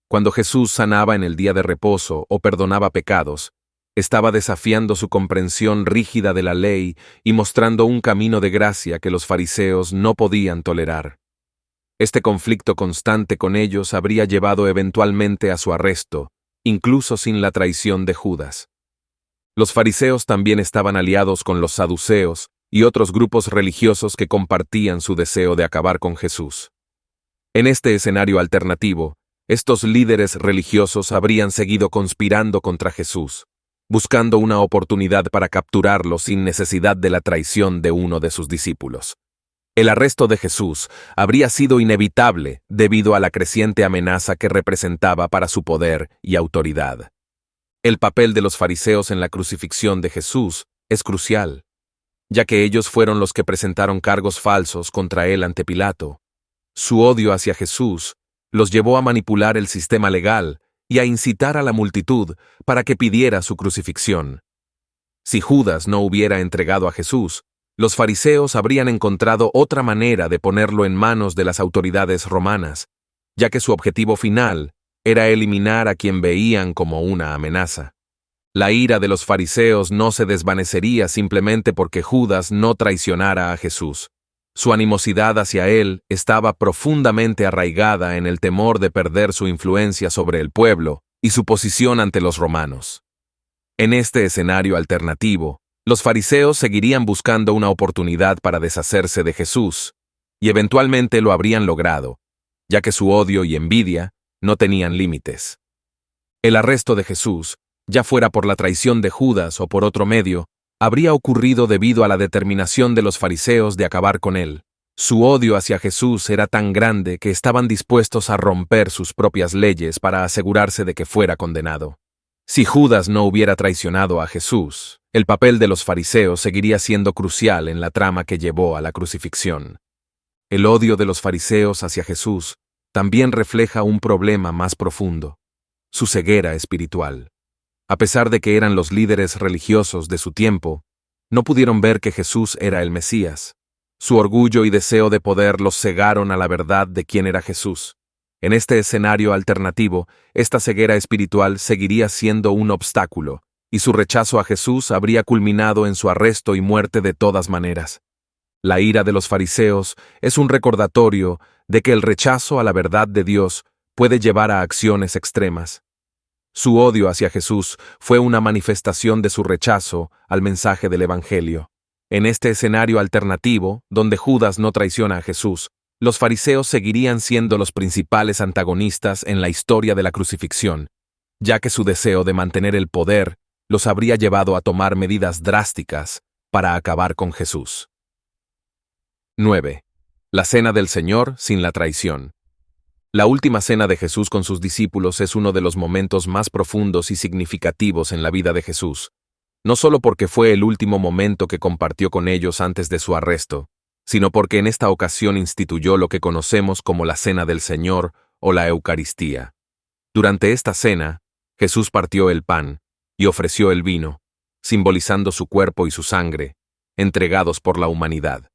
Cuando Jesús sanaba en el día de reposo o perdonaba pecados, estaba desafiando su comprensión rígida de la ley y mostrando un camino de gracia que los fariseos no podían tolerar. Este conflicto constante con ellos habría llevado eventualmente a su arresto, incluso sin la traición de Judas. Los fariseos también estaban aliados con los saduceos y otros grupos religiosos que compartían su deseo de acabar con Jesús. En este escenario alternativo, estos líderes religiosos habrían seguido conspirando contra Jesús, buscando una oportunidad para capturarlo sin necesidad de la traición de uno de sus discípulos. El arresto de Jesús habría sido inevitable debido a la creciente amenaza que representaba para su poder y autoridad. El papel de los fariseos en la crucifixión de Jesús es crucial, ya que ellos fueron los que presentaron cargos falsos contra él ante Pilato. Su odio hacia Jesús los llevó a manipular el sistema legal y a incitar a la multitud para que pidiera su crucifixión. Si Judas no hubiera entregado a Jesús, los fariseos habrían encontrado otra manera de ponerlo en manos de las autoridades romanas, ya que su objetivo final era eliminar a quien veían como una amenaza. La ira de los fariseos no se desvanecería simplemente porque Judas no traicionara a Jesús. Su animosidad hacia él estaba profundamente arraigada en el temor de perder su influencia sobre el pueblo y su posición ante los romanos. En este escenario alternativo, los fariseos seguirían buscando una oportunidad para deshacerse de Jesús, y eventualmente lo habrían logrado, ya que su odio y envidia no tenían límites. El arresto de Jesús, ya fuera por la traición de Judas o por otro medio, habría ocurrido debido a la determinación de los fariseos de acabar con él. Su odio hacia Jesús era tan grande que estaban dispuestos a romper sus propias leyes para asegurarse de que fuera condenado. Si Judas no hubiera traicionado a Jesús, el papel de los fariseos seguiría siendo crucial en la trama que llevó a la crucifixión. El odio de los fariseos hacia Jesús también refleja un problema más profundo: su ceguera espiritual. A pesar de que eran los líderes religiosos de su tiempo, no pudieron ver que Jesús era el Mesías. Su orgullo y deseo de poder los cegaron a la verdad de quién era Jesús. En este escenario alternativo, esta ceguera espiritual seguiría siendo un obstáculo, y su rechazo a Jesús habría culminado en su arresto y muerte de todas maneras. La ira de los fariseos es un recordatorio de que el rechazo a la verdad de Dios puede llevar a acciones extremas. Su odio hacia Jesús fue una manifestación de su rechazo al mensaje del Evangelio. En este escenario alternativo, donde Judas no traiciona a Jesús, los fariseos seguirían siendo los principales antagonistas en la historia de la crucifixión, ya que su deseo de mantener el poder los habría llevado a tomar medidas drásticas para acabar con Jesús. 9. La Cena del Señor sin la traición. La última cena de Jesús con sus discípulos es uno de los momentos más profundos y significativos en la vida de Jesús, no solo porque fue el último momento que compartió con ellos antes de su arresto, sino porque en esta ocasión instituyó lo que conocemos como la Cena del Señor o la Eucaristía. Durante esta cena, Jesús partió el pan y ofreció el vino, simbolizando su cuerpo y su sangre, entregados por la humanidad.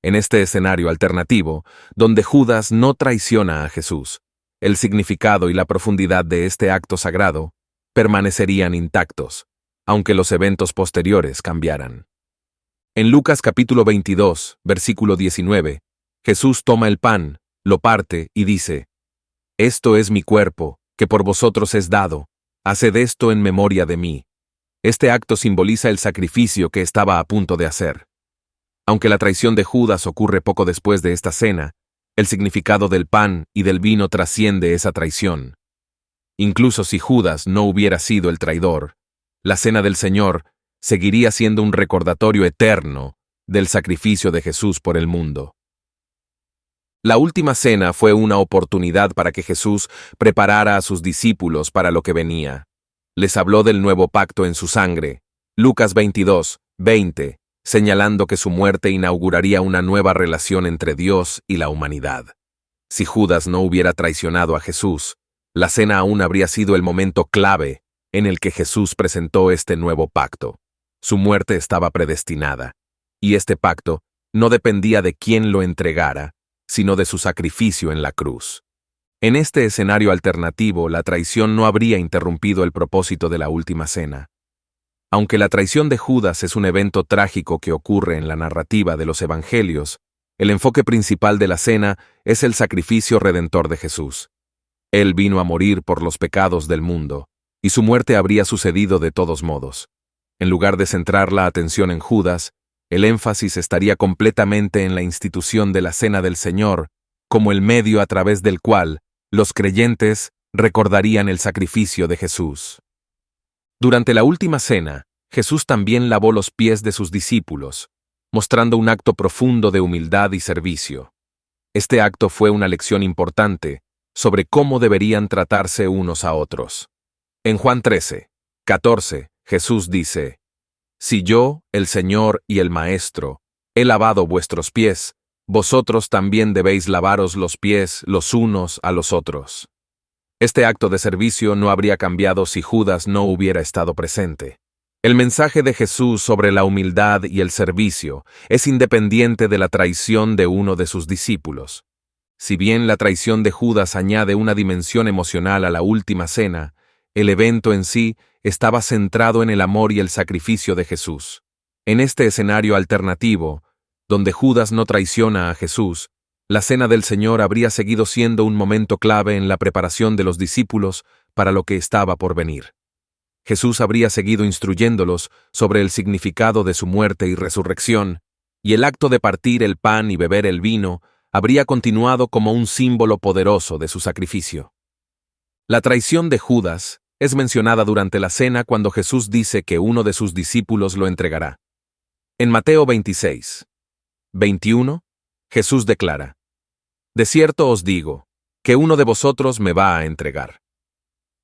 En este escenario alternativo, donde Judas no traiciona a Jesús, el significado y la profundidad de este acto sagrado permanecerían intactos, aunque los eventos posteriores cambiaran. En Lucas capítulo 22, versículo 19, Jesús toma el pan, lo parte y dice: «Esto es mi cuerpo, que por vosotros es dado, haced esto en memoria de mí». Este acto simboliza el sacrificio que estaba a punto de hacer. Aunque la traición de Judas ocurre poco después de esta cena, el significado del pan y del vino trasciende esa traición. Incluso si Judas no hubiera sido el traidor, la Cena del Señor seguiría siendo un recordatorio eterno del sacrificio de Jesús por el mundo. La última cena fue una oportunidad para que Jesús preparara a sus discípulos para lo que venía. Les habló del nuevo pacto en su sangre, Lucas 22, 20, señalando que su muerte inauguraría una nueva relación entre Dios y la humanidad. Si Judas no hubiera traicionado a Jesús, la cena aún habría sido el momento clave en el que Jesús presentó este nuevo pacto. Su muerte estaba predestinada, y este pacto no dependía de quién lo entregara, sino de su sacrificio en la cruz. En este escenario alternativo, la traición no habría interrumpido el propósito de la última cena. Aunque la traición de Judas es un evento trágico que ocurre en la narrativa de los Evangelios, el enfoque principal de la cena es el sacrificio redentor de Jesús. Él vino a morir por los pecados del mundo, y su muerte habría sucedido de todos modos. En lugar de centrar la atención en Judas, el énfasis estaría completamente en la institución de la Cena del Señor, como el medio a través del cual los creyentes recordarían el sacrificio de Jesús. Durante la última cena, Jesús también lavó los pies de sus discípulos, mostrando un acto profundo de humildad y servicio. Este acto fue una lección importante sobre cómo deberían tratarse unos a otros. En Juan 13, 14, Jesús dice: «Si yo, el Señor y el Maestro, he lavado vuestros pies, vosotros también debéis lavaros los pies los unos a los otros». Este acto de servicio no habría cambiado si Judas no hubiera estado presente. El mensaje de Jesús sobre la humildad y el servicio es independiente de la traición de uno de sus discípulos. Si bien la traición de Judas añade una dimensión emocional a la última cena, el evento en sí estaba centrado en el amor y el sacrificio de Jesús. En este escenario alternativo, donde Judas no traiciona a Jesús, la Cena del Señor habría seguido siendo un momento clave en la preparación de los discípulos para lo que estaba por venir. Jesús habría seguido instruyéndolos sobre el significado de su muerte y resurrección, y el acto de partir el pan y beber el vino habría continuado como un símbolo poderoso de su sacrificio. La traición de Judas es mencionada durante la cena cuando Jesús dice que uno de sus discípulos lo entregará. En Mateo 26, 21, Jesús declara: «De cierto os digo, que uno de vosotros me va a entregar».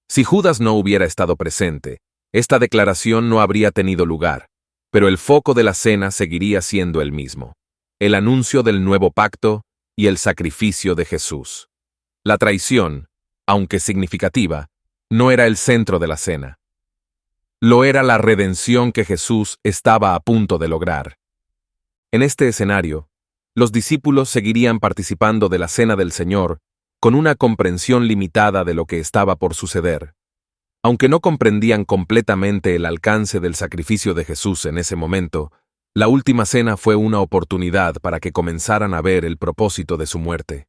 Si Judas no hubiera estado presente, esta declaración no habría tenido lugar, pero el foco de la cena seguiría siendo el mismo. el anuncio del nuevo pacto y el sacrificio de Jesús. La traición, aunque significativa, no era el centro de la cena. Lo era la redención que Jesús estaba a punto de lograr. En este escenario, los discípulos seguirían participando de la cena del Señor con una comprensión limitada de lo que estaba por suceder. Aunque no comprendían completamente el alcance del sacrificio de Jesús en ese momento, la última cena fue una oportunidad para que comenzaran a ver el propósito de su muerte.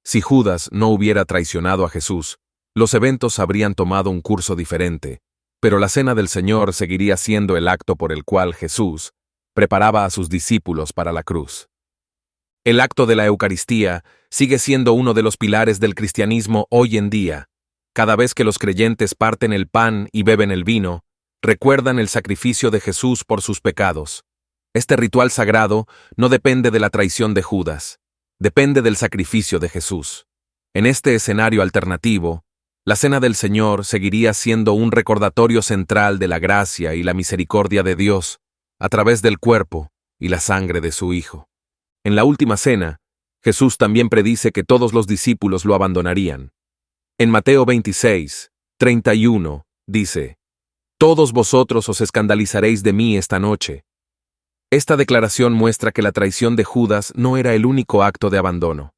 Si Judas no hubiera traicionado a Jesús, los eventos habrían tomado un curso diferente, pero la cena del Señor seguiría siendo el acto por el cual Jesús preparaba a sus discípulos para la cruz. El acto de la Eucaristía sigue siendo uno de los pilares del cristianismo hoy en día. Cada vez que los creyentes parten el pan y beben el vino, recuerdan el sacrificio de Jesús por sus pecados. Este ritual sagrado no depende de la traición de Judas, depende del sacrificio de Jesús. En este escenario alternativo, la Cena del Señor seguiría siendo un recordatorio central de la gracia y la misericordia de Dios a través del cuerpo y la sangre de su Hijo. En la última cena, Jesús también predice que todos los discípulos lo abandonarían. En Mateo 26, 31, dice: «Todos vosotros os escandalizaréis de mí esta noche». Esta declaración muestra que la traición de Judas no era el único acto de abandono.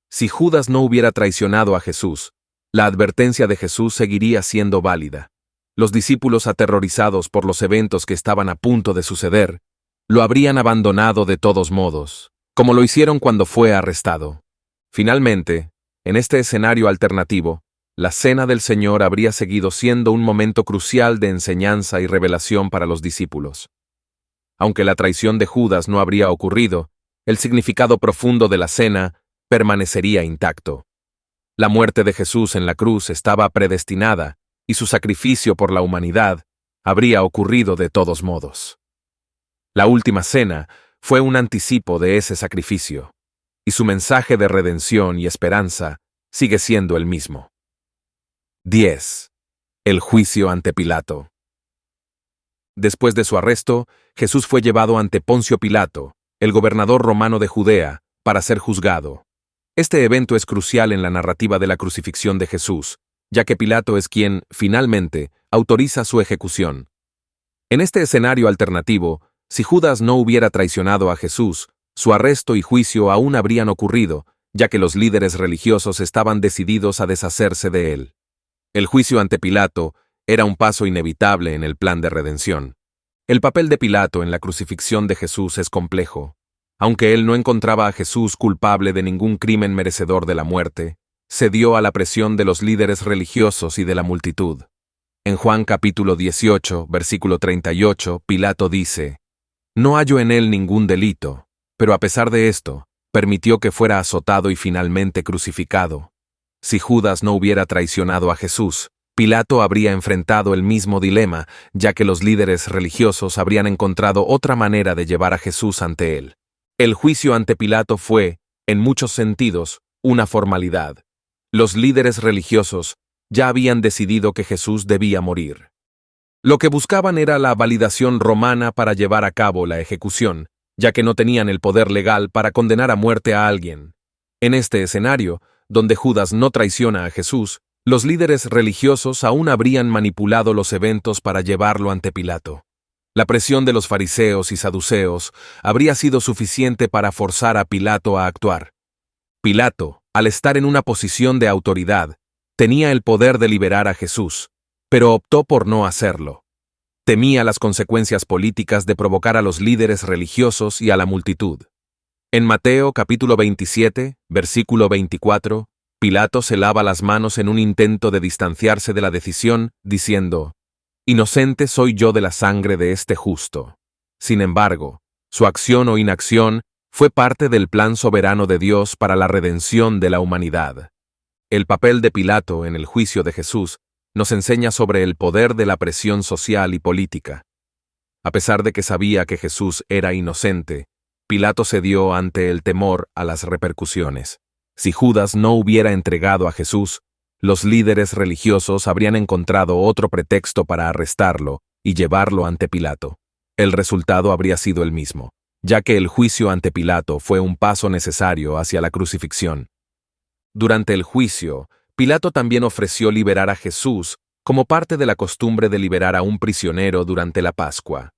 Si Judas no hubiera traicionado a Jesús, la advertencia de Jesús seguiría siendo válida. Los discípulos, aterrorizados por los eventos que estaban a punto de suceder, lo habrían abandonado de todos modos, como lo hicieron cuando fue arrestado. Finalmente, en este escenario alternativo, la Cena del Señor habría seguido siendo un momento crucial de enseñanza y revelación para los discípulos. Aunque la traición de Judas no habría ocurrido, el significado profundo de la cena permanecería intacto. La muerte de Jesús en la cruz estaba predestinada y su sacrificio por la humanidad habría ocurrido de todos modos. La última cena fue un anticipo de ese sacrificio, y su mensaje de redención y esperanza sigue siendo el mismo. 10. El juicio ante Pilato. Después de su arresto, Jesús fue llevado ante Poncio Pilato, el gobernador romano de Judea, para ser juzgado. Este evento es crucial en la narrativa de la crucifixión de Jesús, ya que Pilato es quien, finalmente, autoriza su ejecución. En este escenario alternativo, si Judas no hubiera traicionado a Jesús, su arresto y juicio aún habrían ocurrido, ya que los líderes religiosos estaban decididos a deshacerse de él. El juicio ante Pilato era un paso inevitable en el plan de redención. El papel de Pilato en la crucifixión de Jesús es complejo. Aunque él no encontraba a Jesús culpable de ningún crimen merecedor de la muerte, cedió a la presión de los líderes religiosos y de la multitud. En Juan capítulo 18, versículo 38, Pilato dice: «No hallo en él ningún delito, pero a pesar de esto, permitió que fuera azotado y finalmente crucificado». Si Judas no hubiera traicionado a Jesús, Pilato habría enfrentado el mismo dilema, ya que los líderes religiosos habrían encontrado otra manera de llevar a Jesús ante él. El juicio ante Pilato fue, en muchos sentidos, una formalidad. Los líderes religiosos ya habían decidido que Jesús debía morir. Lo que buscaban era la validación romana para llevar a cabo la ejecución, ya que no tenían el poder legal para condenar a muerte a alguien. En este escenario, donde Judas no traiciona a Jesús, los líderes religiosos aún habrían manipulado los eventos para llevarlo ante Pilato. La presión de los fariseos y saduceos habría sido suficiente para forzar a Pilato a actuar. Pilato, al estar en una posición de autoridad, tenía el poder de liberar a Jesús, pero optó por no hacerlo. Temía las consecuencias políticas de provocar a los líderes religiosos y a la multitud. En Mateo capítulo 27, versículo 24, Pilato se lava las manos en un intento de distanciarse de la decisión, diciendo: «Inocente soy yo de la sangre de este justo». Sin embargo, su acción o inacción fue parte del plan soberano de Dios para la redención de la humanidad. El papel de Pilato en el juicio de Jesús nos enseña sobre el poder de la presión social y política. A pesar de que sabía que Jesús era inocente, Pilato cedió ante el temor a las repercusiones. Si Judas no hubiera entregado a Jesús, los líderes religiosos habrían encontrado otro pretexto para arrestarlo y llevarlo ante Pilato. El resultado habría sido el mismo: ya que el juicio ante Pilato fue un paso necesario hacia la crucifixión. Durante el juicio, Pilato también ofreció liberar a Jesús como parte de la costumbre de liberar a un prisionero durante la Pascua.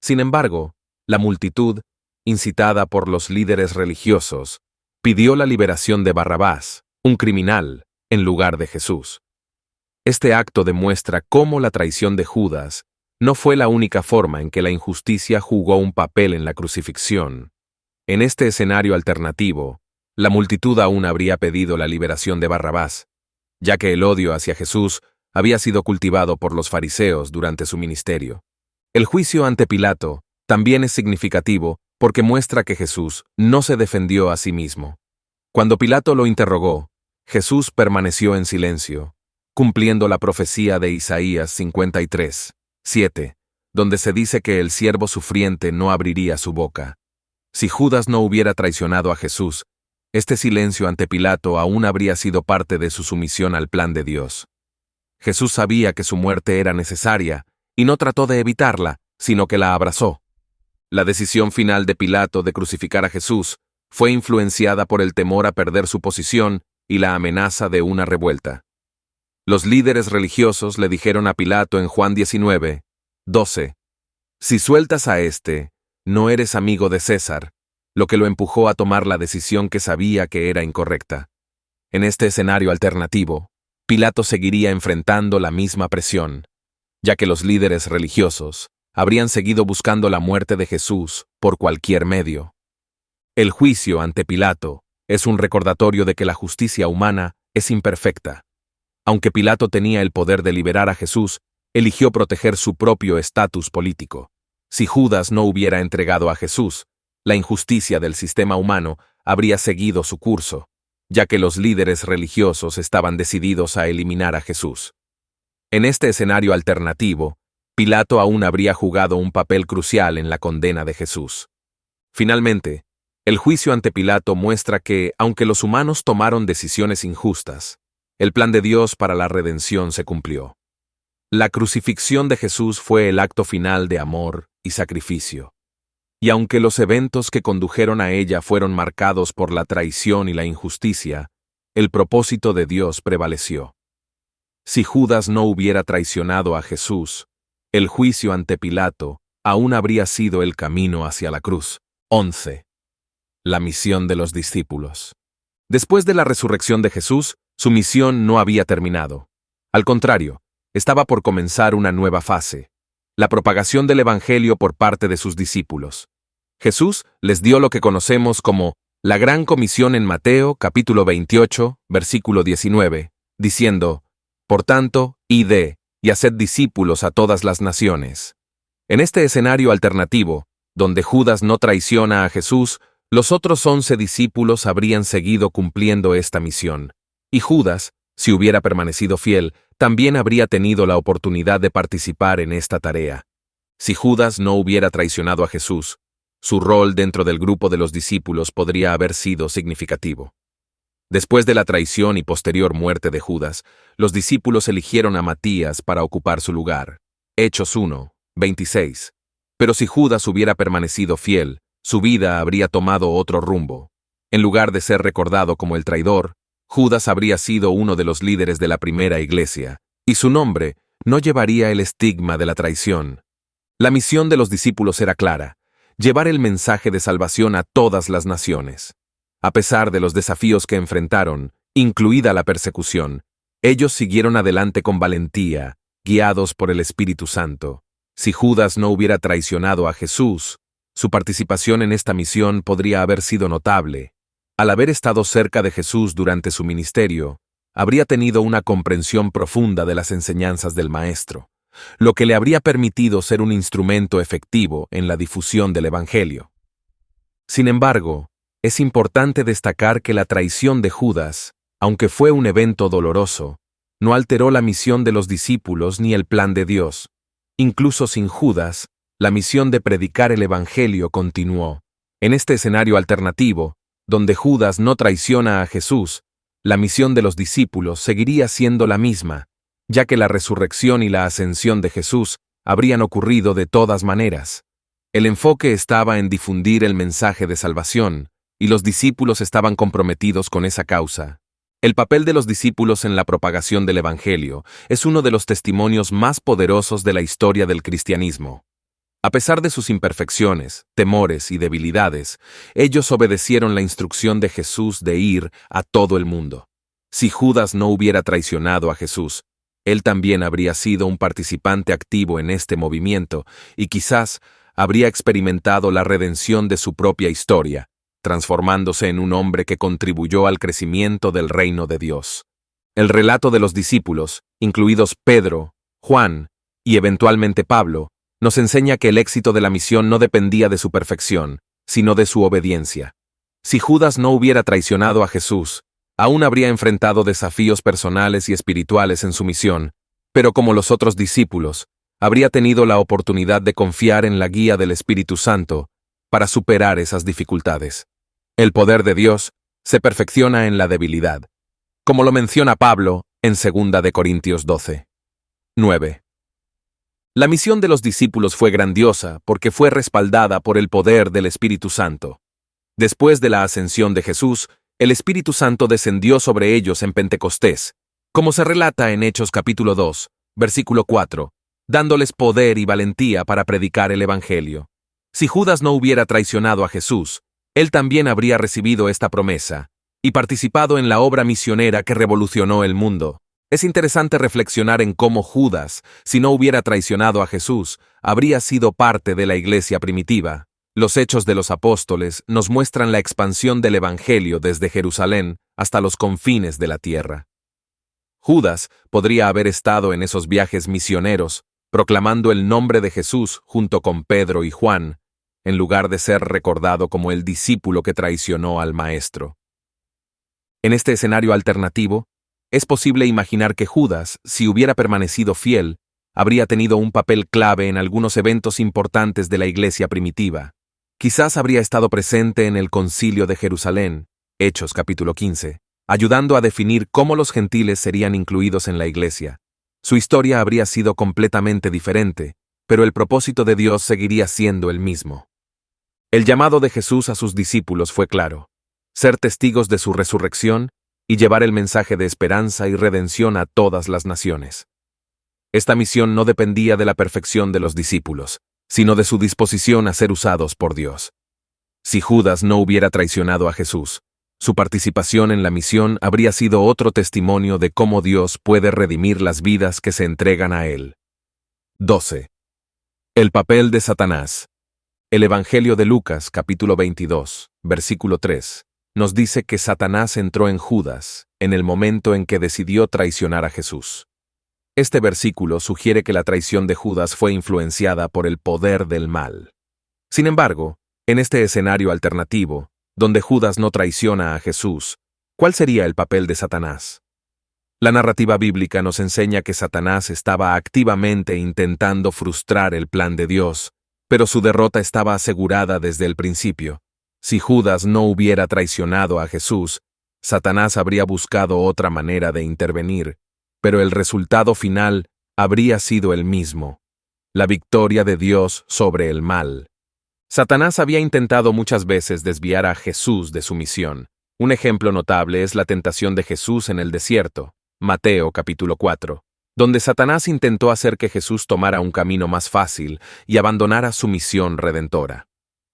Sin embargo, la multitud, incitada por los líderes religiosos, pidió la liberación de Barrabás, un criminal, en lugar de Jesús. Este acto demuestra cómo la traición de Judas no fue la única forma en que la injusticia jugó un papel en la crucifixión. En este escenario alternativo, la multitud aún habría pedido la liberación de Barrabás, ya que el odio hacia Jesús había sido cultivado por los fariseos durante su ministerio. El juicio ante Pilato también es significativo porque muestra que Jesús no se defendió a sí mismo. Cuando Pilato lo interrogó, Jesús permaneció en silencio, cumpliendo la profecía de Isaías 53:7, donde se dice que el siervo sufriente no abriría su boca. Si Judas no hubiera traicionado a Jesús, este silencio ante Pilato aún habría sido parte de su sumisión al plan de Dios. Jesús sabía que su muerte era necesaria y no trató de evitarla, sino que la abrazó. La decisión final de Pilato de crucificar a Jesús fue influenciada por el temor a perder su posición y la amenaza de una revuelta. Los líderes religiosos le dijeron a Pilato en Juan 19:12, «Si sueltas a este, no eres amigo de César», lo que lo empujó a tomar la decisión que sabía que era incorrecta. En este escenario alternativo, Pilato seguiría enfrentando la misma presión, ya que los líderes religiosos habrían seguido buscando la muerte de Jesús por cualquier medio. El juicio ante Pilato es un recordatorio de que la justicia humana es imperfecta. Aunque Pilato tenía el poder de liberar a Jesús, eligió proteger su propio estatus político. Si Judas no hubiera entregado a Jesús, la injusticia del sistema humano habría seguido su curso, ya que los líderes religiosos estaban decididos a eliminar a Jesús. En este escenario alternativo, Pilato aún habría jugado un papel crucial en la condena de Jesús. Finalmente, el juicio ante Pilato muestra que, aunque los humanos tomaron decisiones injustas, el plan de Dios para la redención se cumplió. La crucifixión de Jesús fue el acto final de amor y sacrificio. Y aunque los eventos que condujeron a ella fueron marcados por la traición y la injusticia, el propósito de Dios prevaleció. Si Judas no hubiera traicionado a Jesús, el juicio ante Pilato aún habría sido el camino hacia la cruz. 11. La misión de los discípulos. Después de la resurrección de Jesús, su misión no había terminado. Al contrario, estaba por comenzar una nueva fase: la propagación del Evangelio por parte de sus discípulos. Jesús les dio lo que conocemos como la Gran Comisión en Mateo, capítulo 28, versículo 19, diciendo: «Por tanto, id y haced discípulos a todas las naciones». En este escenario alternativo, donde Judas no traiciona a Jesús, los otros 11 discípulos habrían seguido cumpliendo esta misión. Y Judas, si hubiera permanecido fiel, también habría tenido la oportunidad de participar en esta tarea. Si Judas no hubiera traicionado a Jesús, su rol dentro del grupo de los discípulos podría haber sido significativo. Después de la traición y posterior muerte de Judas, los discípulos eligieron a Matías para ocupar su lugar. Hechos 1:26. Pero si Judas hubiera permanecido fiel, su vida habría tomado otro rumbo. En lugar de ser recordado como el traidor, Judas habría sido uno de los líderes de la primera iglesia, y su nombre no llevaría el estigma de la traición. La misión de los discípulos era clara: llevar el mensaje de salvación a todas las naciones. A pesar de los desafíos que enfrentaron, incluida la persecución, ellos siguieron adelante con valentía, guiados por el Espíritu Santo. Si Judas no hubiera traicionado a Jesús, su participación en esta misión podría haber sido notable. Al haber estado cerca de Jesús durante su ministerio, habría tenido una comprensión profunda de las enseñanzas del Maestro, lo que le habría permitido ser un instrumento efectivo en la difusión del Evangelio. Sin embargo, es importante destacar que la traición de Judas, aunque fue un evento doloroso, no alteró la misión de los discípulos ni el plan de Dios. Incluso sin Judas, la misión de predicar el Evangelio continuó. En este escenario alternativo, donde Judas no traiciona a Jesús, la misión de los discípulos seguiría siendo la misma, ya que la resurrección y la ascensión de Jesús habrían ocurrido de todas maneras. El enfoque estaba en difundir el mensaje de salvación, y los discípulos estaban comprometidos con esa causa. El papel de los discípulos en la propagación del Evangelio es uno de los testimonios más poderosos de la historia del cristianismo. A pesar de sus imperfecciones, temores y debilidades, ellos obedecieron la instrucción de Jesús de ir a todo el mundo. Si Judas no hubiera traicionado a Jesús, él también habría sido un participante activo en este movimiento y quizás habría experimentado la redención de su propia historia, transformándose en un hombre que contribuyó al crecimiento del reino de Dios. El relato de los discípulos, incluidos Pedro, Juan y eventualmente Pablo, nos enseña que el éxito de la misión no dependía de su perfección, sino de su obediencia. Si Judas no hubiera traicionado a Jesús, aún habría enfrentado desafíos personales y espirituales en su misión, pero como los otros discípulos, habría tenido la oportunidad de confiar en la guía del Espíritu Santo para superar esas dificultades. El poder de Dios se perfecciona en la debilidad, como lo menciona Pablo en 2 de Corintios 12. 9. La misión de los discípulos fue grandiosa porque fue respaldada por el poder del Espíritu Santo. Después de la ascensión de Jesús, el Espíritu Santo descendió sobre ellos en Pentecostés, como se relata en Hechos capítulo 2, versículo 4, dándoles poder y valentía para predicar el Evangelio. Si Judas no hubiera traicionado a Jesús, él también habría recibido esta promesa y participado en la obra misionera que revolucionó el mundo. Es interesante reflexionar en cómo Judas, si no hubiera traicionado a Jesús, habría sido parte de la iglesia primitiva. Los Hechos de los Apóstoles nos muestran la expansión del Evangelio desde Jerusalén hasta los confines de la tierra. Judas podría haber estado en esos viajes misioneros, proclamando el nombre de Jesús junto con Pedro y Juan, en lugar de ser recordado como el discípulo que traicionó al Maestro. En este escenario alternativo, es posible imaginar que Judas, si hubiera permanecido fiel, habría tenido un papel clave en algunos eventos importantes de la iglesia primitiva. Quizás habría estado presente en el Concilio de Jerusalén, Hechos capítulo 15, ayudando a definir cómo los gentiles serían incluidos en la iglesia. Su historia habría sido completamente diferente, pero el propósito de Dios seguiría siendo el mismo. El llamado de Jesús a sus discípulos fue claro: ser testigos de su resurrección y llevar el mensaje de esperanza y redención a todas las naciones. Esta misión no dependía de la perfección de los discípulos, sino de su disposición a ser usados por Dios. Si Judas no hubiera traicionado a Jesús, su participación en la misión habría sido otro testimonio de cómo Dios puede redimir las vidas que se entregan a Él. 12. El papel de Satanás. El Evangelio de Lucas, capítulo 22, versículo 3, nos dice que Satanás entró en Judas en el momento en que decidió traicionar a Jesús. Este versículo sugiere que la traición de Judas fue influenciada por el poder del mal. Sin embargo, en este escenario alternativo, donde Judas no traiciona a Jesús, ¿cuál sería el papel de Satanás? La narrativa bíblica nos enseña que Satanás estaba activamente intentando frustrar el plan de Dios, pero su derrota estaba asegurada desde el principio. Si Judas no hubiera traicionado a Jesús, Satanás habría buscado otra manera de intervenir, pero el resultado final habría sido el mismo: la victoria de Dios sobre el mal. Satanás había intentado muchas veces desviar a Jesús de su misión. Un ejemplo notable es la tentación de Jesús en el desierto, Mateo capítulo 4, donde Satanás intentó hacer que Jesús tomara un camino más fácil y abandonara su misión redentora.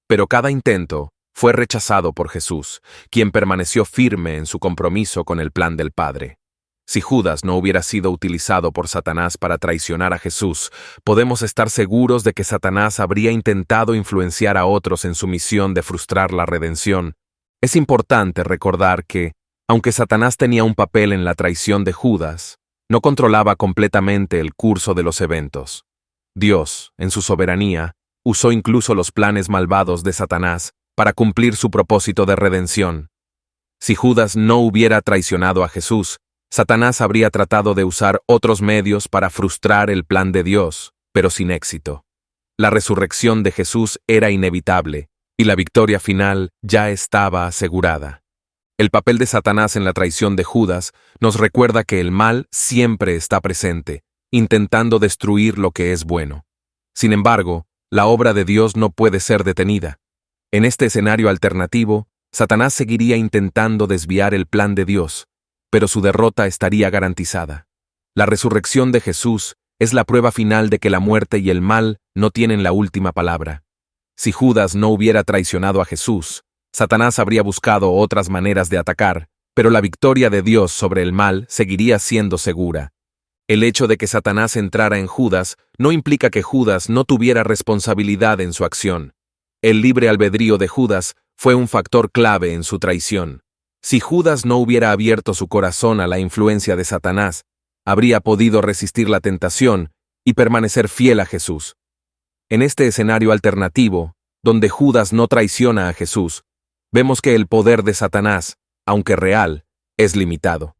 Pero cada intento fue rechazado por Jesús, quien permaneció firme en su compromiso con el plan del Padre. Si Judas no hubiera sido utilizado por Satanás para traicionar a Jesús, podemos estar seguros de que Satanás habría intentado influenciar a otros en su misión de frustrar la redención. Es importante recordar que, aunque Satanás tenía un papel en la traición de Judas, no controlaba completamente el curso de los eventos. Dios, en su soberanía, usó incluso los planes malvados de Satanás para cumplir su propósito de redención. Si Judas no hubiera traicionado a Jesús, Satanás habría tratado de usar otros medios para frustrar el plan de Dios, pero sin éxito. La resurrección de Jesús era inevitable, y la victoria final ya estaba asegurada. El papel de Satanás en la traición de Judas nos recuerda que el mal siempre está presente, intentando destruir lo que es bueno. Sin embargo, La obra de Dios no puede ser detenida. En este escenario alternativo, Satanás seguiría intentando desviar el plan de Dios, pero su derrota estaría garantizada. La resurrección de Jesús es la prueba final de que la muerte y el mal no tienen la última palabra. Si Judas no hubiera traicionado a Jesús, Satanás habría buscado otras maneras de atacar, pero la victoria de Dios sobre el mal seguiría siendo segura. El hecho de que Satanás entrara en Judas no implica que Judas no tuviera responsabilidad en su acción. El libre albedrío de Judas fue un factor clave en su traición. Si Judas no hubiera abierto su corazón a la influencia de Satanás, habría podido resistir la tentación y permanecer fiel a Jesús. En este escenario alternativo, donde Judas no traiciona a Jesús, vemos que el poder de Satanás, aunque real, es limitado.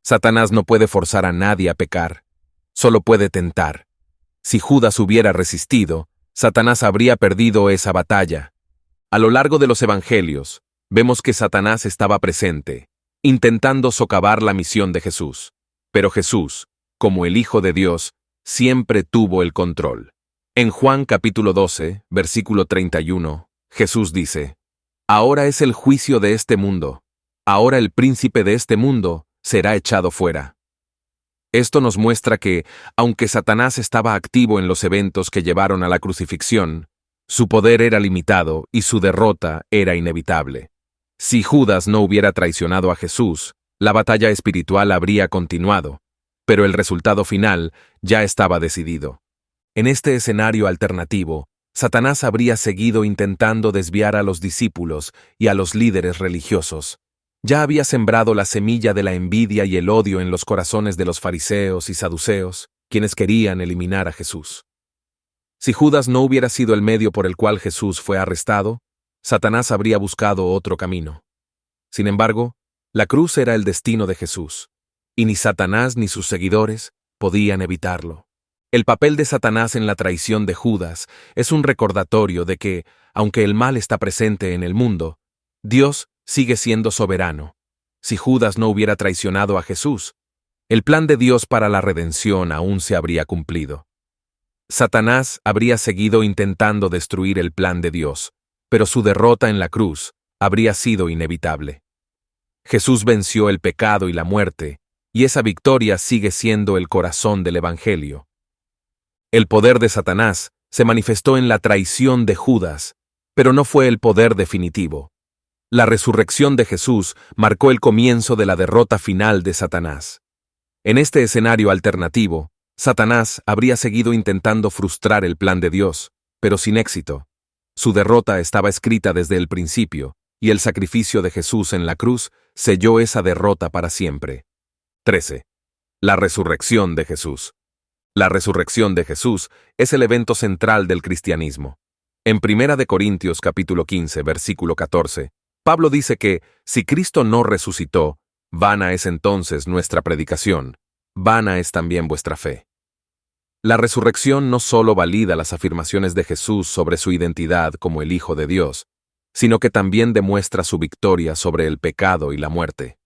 Satanás no puede forzar a nadie a pecar, solo puede tentar. Si Judas hubiera resistido, Satanás habría perdido esa batalla. A lo largo de los evangelios, vemos que Satanás estaba presente, intentando socavar la misión de Jesús. Pero Jesús, como el Hijo de Dios, siempre tuvo el control. En Juan capítulo 12, versículo 31, Jesús dice: Ahora es el juicio de este mundo. Ahora el príncipe de este mundo será echado fuera. Esto nos muestra que, aunque Satanás estaba activo en los eventos que llevaron a la crucifixión, su poder era limitado y su derrota era inevitable. Si Judas no hubiera traicionado a Jesús, la batalla espiritual habría continuado, pero el resultado final ya estaba decidido. En este escenario alternativo, Satanás habría seguido intentando desviar a los discípulos y a los líderes religiosos. Ya había sembrado la semilla de la envidia y el odio en los corazones de los fariseos y saduceos, quienes querían eliminar a Jesús. Si Judas no hubiera sido el medio por el cual Jesús fue arrestado, Satanás habría buscado otro camino. Sin embargo, la cruz era el destino de Jesús, y ni Satanás ni sus seguidores podían evitarlo. El papel de Satanás en la traición de Judas es un recordatorio de que, aunque el mal está presente en el mundo, Dios sigue siendo soberano. Si Judas no hubiera traicionado a Jesús, el plan de Dios para la redención aún se habría cumplido. Satanás habría seguido intentando destruir el plan de Dios, pero su derrota en la cruz habría sido inevitable. Jesús venció el pecado y la muerte, y esa victoria sigue siendo el corazón del Evangelio. El poder de Satanás se manifestó en la traición de Judas, pero no fue el poder definitivo. La resurrección de Jesús marcó el comienzo de la derrota final de Satanás. En este escenario alternativo, Satanás habría seguido intentando frustrar el plan de Dios, pero sin éxito. Su derrota estaba escrita desde el principio, y el sacrificio de Jesús en la cruz selló esa derrota para siempre. 13. La resurrección de Jesús. La resurrección de Jesús es el evento central del cristianismo. En 1 Corintios capítulo 15, versículo 14, Pablo dice que, si Cristo no resucitó, vana es entonces nuestra predicación, vana es también vuestra fe. La resurrección no solo valida las afirmaciones de Jesús sobre su identidad como el Hijo de Dios, sino que también demuestra su victoria sobre el pecado y la muerte.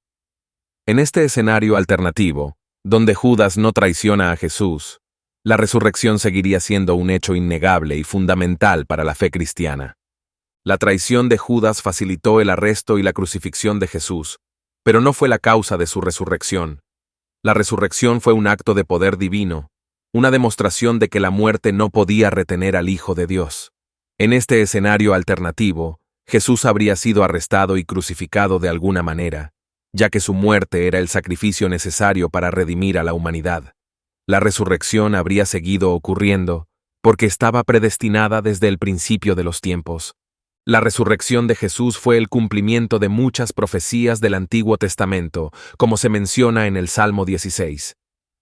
En este escenario alternativo, donde Judas no traiciona a Jesús, la resurrección seguiría siendo un hecho innegable y fundamental para la fe cristiana. La traición de Judas facilitó el arresto y la crucifixión de Jesús, pero no fue la causa de su resurrección. La resurrección fue un acto de poder divino, una demostración de que la muerte no podía retener al Hijo de Dios. En este escenario alternativo, Jesús habría sido arrestado y crucificado de alguna manera, ya que su muerte era el sacrificio necesario para redimir a la humanidad. La resurrección habría seguido ocurriendo, porque estaba predestinada desde el principio de los tiempos. La resurrección de Jesús fue el cumplimiento de muchas profecías del Antiguo Testamento, como se menciona en el Salmo 16,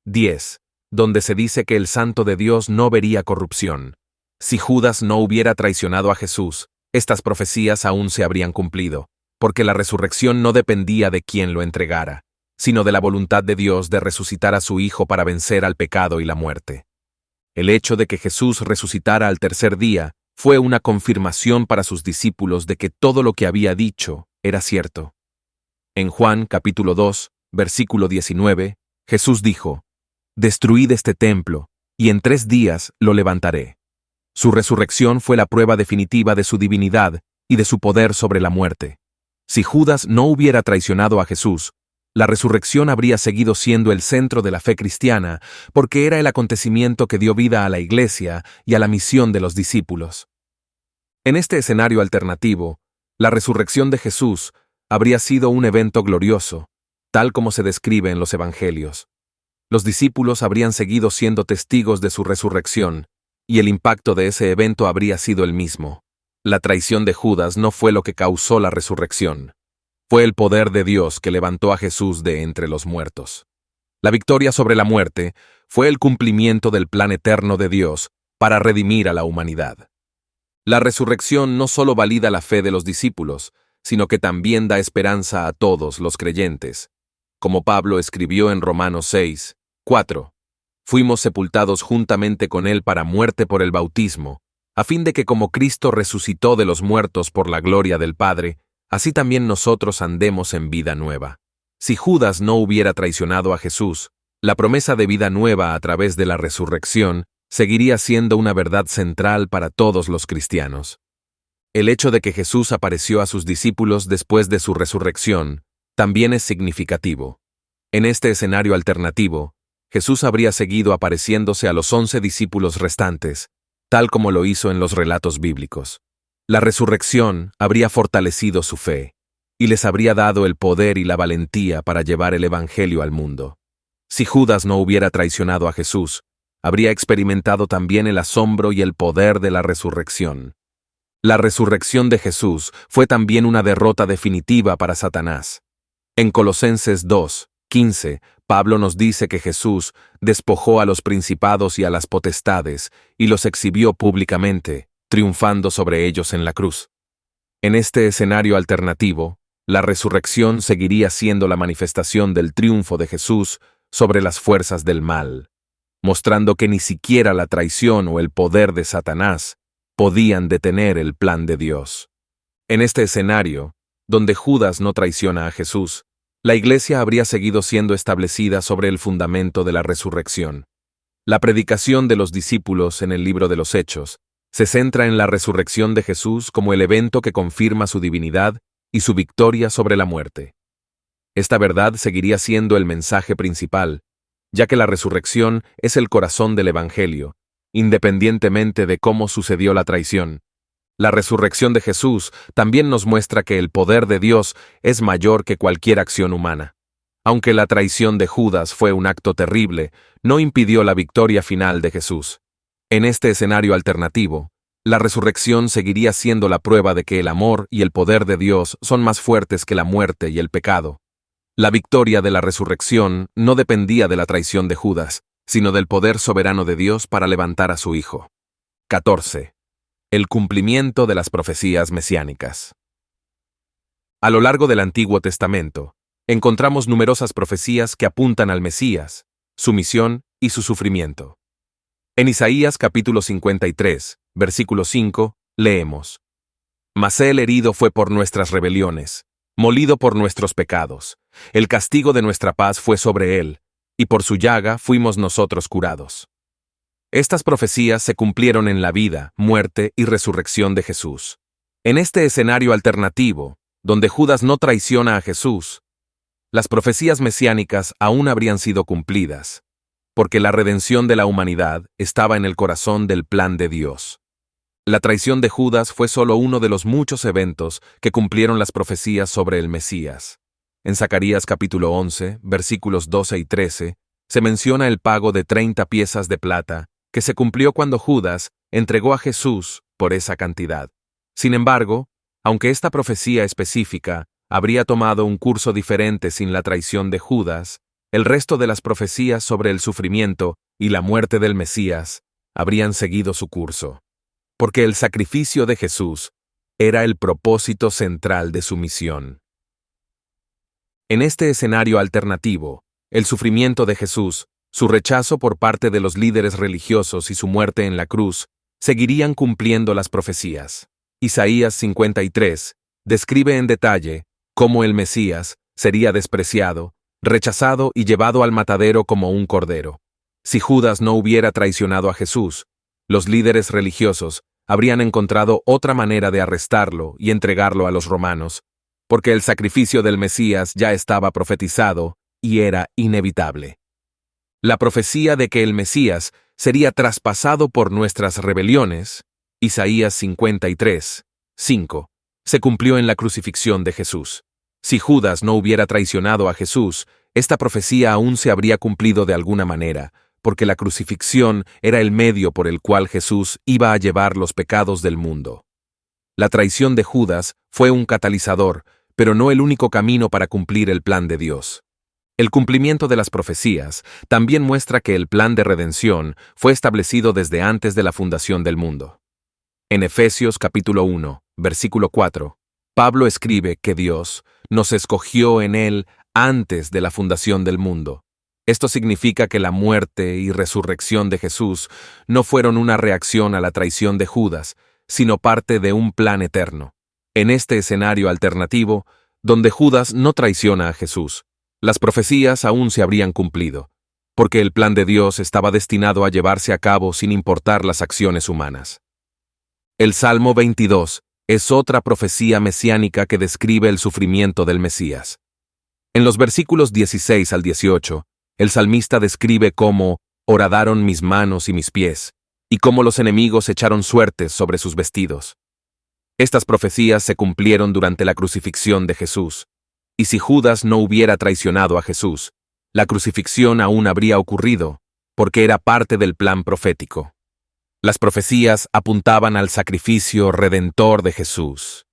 10, donde se dice que el Santo de Dios no vería corrupción. Si Judas no hubiera traicionado a Jesús, estas profecías aún se habrían cumplido, porque la resurrección no dependía de quién lo entregara, sino de la voluntad de Dios de resucitar a su Hijo para vencer al pecado y la muerte. El hecho de que Jesús resucitara al tercer día fue una confirmación para sus discípulos de que todo lo que había dicho era cierto. En Juan capítulo 2, versículo 19, Jesús dijo: «Destruid este templo, y en 3 días lo levantaré». Su resurrección fue la prueba definitiva de su divinidad y de su poder sobre la muerte. Si Judas no hubiera traicionado a Jesús, la resurrección habría seguido siendo el centro de la fe cristiana, porque era el acontecimiento que dio vida a la Iglesia y a la misión de los discípulos. En este escenario alternativo, la resurrección de Jesús habría sido un evento glorioso, tal como se describe en los Evangelios. Los discípulos habrían seguido siendo testigos de su resurrección, y el impacto de ese evento habría sido el mismo. La traición de Judas no fue lo que causó la resurrección. Fue el poder de Dios que levantó a Jesús de entre los muertos. La victoria sobre la muerte fue el cumplimiento del plan eterno de Dios para redimir a la humanidad. La resurrección no solo valida la fe de los discípulos, sino que también da esperanza a todos los creyentes. Como Pablo escribió en Romanos 6, 4, fuimos sepultados juntamente con él para muerte por el bautismo, a fin de que como Cristo resucitó de los muertos por la gloria del Padre, así también nosotros andemos en vida nueva. Si Judas no hubiera traicionado a Jesús, la promesa de vida nueva a través de la resurrección seguiría siendo una verdad central para todos los cristianos. El hecho de que Jesús apareció a sus discípulos después de su resurrección también es significativo. En este escenario alternativo, Jesús habría seguido apareciéndose a los 11 discípulos restantes, tal como lo hizo en los relatos bíblicos. La resurrección habría fortalecido su fe, y les habría dado el poder y la valentía para llevar el Evangelio al mundo. Si Judas no hubiera traicionado a Jesús, habría experimentado también el asombro y el poder de la resurrección. La resurrección de Jesús fue también una derrota definitiva para Satanás. En Colosenses 2, 15, Pablo nos dice que Jesús despojó a los principados y a las potestades y los exhibió públicamente, triunfando sobre ellos en la cruz. En este escenario alternativo, la resurrección seguiría siendo la manifestación del triunfo de Jesús sobre las fuerzas del mal, mostrando que ni siquiera la traición o el poder de Satanás podían detener el plan de Dios. En este escenario, donde Judas no traiciona a Jesús, la Iglesia habría seguido siendo establecida sobre el fundamento de la resurrección. La predicación de los discípulos en el libro de los Hechos se centra en la resurrección de Jesús como el evento que confirma su divinidad y su victoria sobre la muerte. Esta verdad seguiría siendo el mensaje principal, ya que la resurrección es el corazón del Evangelio, independientemente de cómo sucedió la traición. La resurrección de Jesús también nos muestra que el poder de Dios es mayor que cualquier acción humana. Aunque la traición de Judas fue un acto terrible, no impidió la victoria final de Jesús. En este escenario alternativo, la resurrección seguiría siendo la prueba de que el amor y el poder de Dios son más fuertes que la muerte y el pecado. La victoria de la resurrección no dependía de la traición de Judas, sino del poder soberano de Dios para levantar a su Hijo. 14. El cumplimiento de las profecías mesiánicas. A lo largo del Antiguo Testamento, encontramos numerosas profecías que apuntan al Mesías, su misión y su sufrimiento. En Isaías capítulo 53, versículo 5, leemos: Mas él herido fue por nuestras rebeliones, molido por nuestros pecados. El castigo de nuestra paz fue sobre él, y por su llaga fuimos nosotros curados. Estas profecías se cumplieron en la vida, muerte y resurrección de Jesús. En este escenario alternativo, donde Judas no traiciona a Jesús, las profecías mesiánicas aún habrían sido cumplidas, porque la redención de la humanidad estaba en el corazón del plan de Dios. La traición de Judas fue solo uno de los muchos eventos que cumplieron las profecías sobre el Mesías. En Zacarías capítulo 11, versículos 12 y 13, se menciona el pago de 30 piezas de plata, que se cumplió cuando Judas entregó a Jesús por esa cantidad. Sin embargo, aunque esta profecía específica habría tomado un curso diferente sin la traición de Judas, el resto de las profecías sobre el sufrimiento y la muerte del Mesías habrían seguido su curso, porque el sacrificio de Jesús era el propósito central de su misión. En este escenario alternativo, el sufrimiento de Jesús, su rechazo por parte de los líderes religiosos y su muerte en la cruz seguirían cumpliendo las profecías. Isaías 53 describe en detalle cómo el Mesías sería despreciado, rechazado y llevado al matadero como un cordero. Si Judas no hubiera traicionado a Jesús, Los líderes religiosos habrían encontrado otra manera de arrestarlo y entregarlo a los romanos, porque el sacrificio del Mesías ya estaba profetizado y era inevitable. La profecía de que el Mesías sería traspasado por nuestras rebeliones, Isaías 53, 5, se cumplió en la crucifixión de Jesús. Si Judas no hubiera traicionado a Jesús, esta profecía aún se habría cumplido de alguna manera, porque la crucifixión era el medio por el cual Jesús iba a llevar los pecados del mundo. La traición de Judas fue un catalizador, pero no el único camino para cumplir el plan de Dios. El cumplimiento de las profecías también muestra que el plan de redención fue establecido desde antes de la fundación del mundo. En Efesios capítulo 1, versículo 4, Pablo escribe que Dios nos escogió en Él antes de la fundación del mundo. Esto significa que la muerte y resurrección de Jesús no fueron una reacción a la traición de Judas, sino parte de un plan eterno. En este escenario alternativo, donde Judas no traiciona a Jesús, las profecías aún se habrían cumplido, porque el plan de Dios estaba destinado a llevarse a cabo sin importar las acciones humanas. El Salmo 22 es otra profecía mesiánica que describe el sufrimiento del Mesías. En los versículos 16 al 18, el salmista describe cómo horadaron mis manos y mis pies, y cómo los enemigos echaron suertes sobre sus vestidos. Estas profecías se cumplieron durante la crucifixión de Jesús, y si Judas no hubiera traicionado a Jesús, la crucifixión aún habría ocurrido, porque era parte del plan profético. Las profecías apuntaban al sacrificio redentor de Jesús,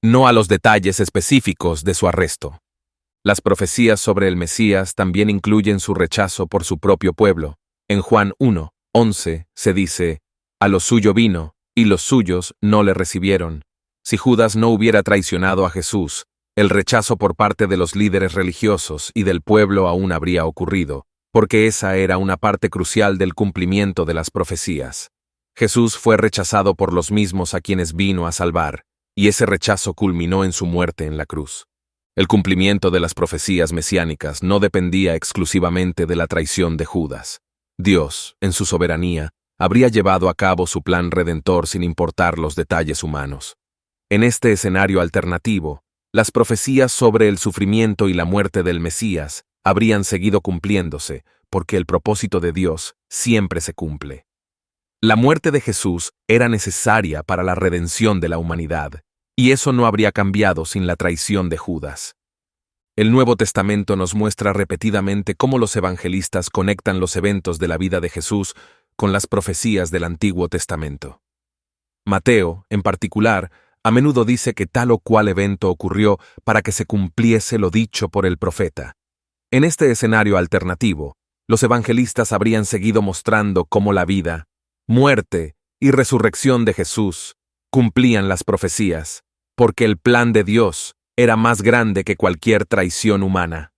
no a los detalles específicos de su arresto. Las profecías sobre el Mesías también incluyen su rechazo por su propio pueblo. En Juan 1, 11 se dice, «A lo suyo vino, y los suyos no le recibieron». Si Judas no hubiera traicionado a Jesús, el rechazo por parte de los líderes religiosos y del pueblo aún habría ocurrido, porque esa era una parte crucial del cumplimiento de las profecías. Jesús fue rechazado por los mismos a quienes vino a salvar, y ese rechazo culminó en su muerte en la cruz. El cumplimiento de las profecías mesiánicas no dependía exclusivamente de la traición de Judas. Dios, en su soberanía, habría llevado a cabo su plan redentor sin importar los detalles humanos. En este escenario alternativo, las profecías sobre el sufrimiento y la muerte del Mesías habrían seguido cumpliéndose, porque el propósito de Dios siempre se cumple. La muerte de Jesús era necesaria para la redención de la humanidad, y eso no habría cambiado sin la traición de Judas. El Nuevo Testamento nos muestra repetidamente cómo los evangelistas conectan los eventos de la vida de Jesús con las profecías del Antiguo Testamento. Mateo, en particular, a menudo dice que tal o cual evento ocurrió para que se cumpliese lo dicho por el profeta. En este escenario alternativo, los evangelistas habrían seguido mostrando cómo la vida, muerte y resurrección de Jesús cumplían las profecías, porque el plan de Dios era más grande que cualquier traición humana.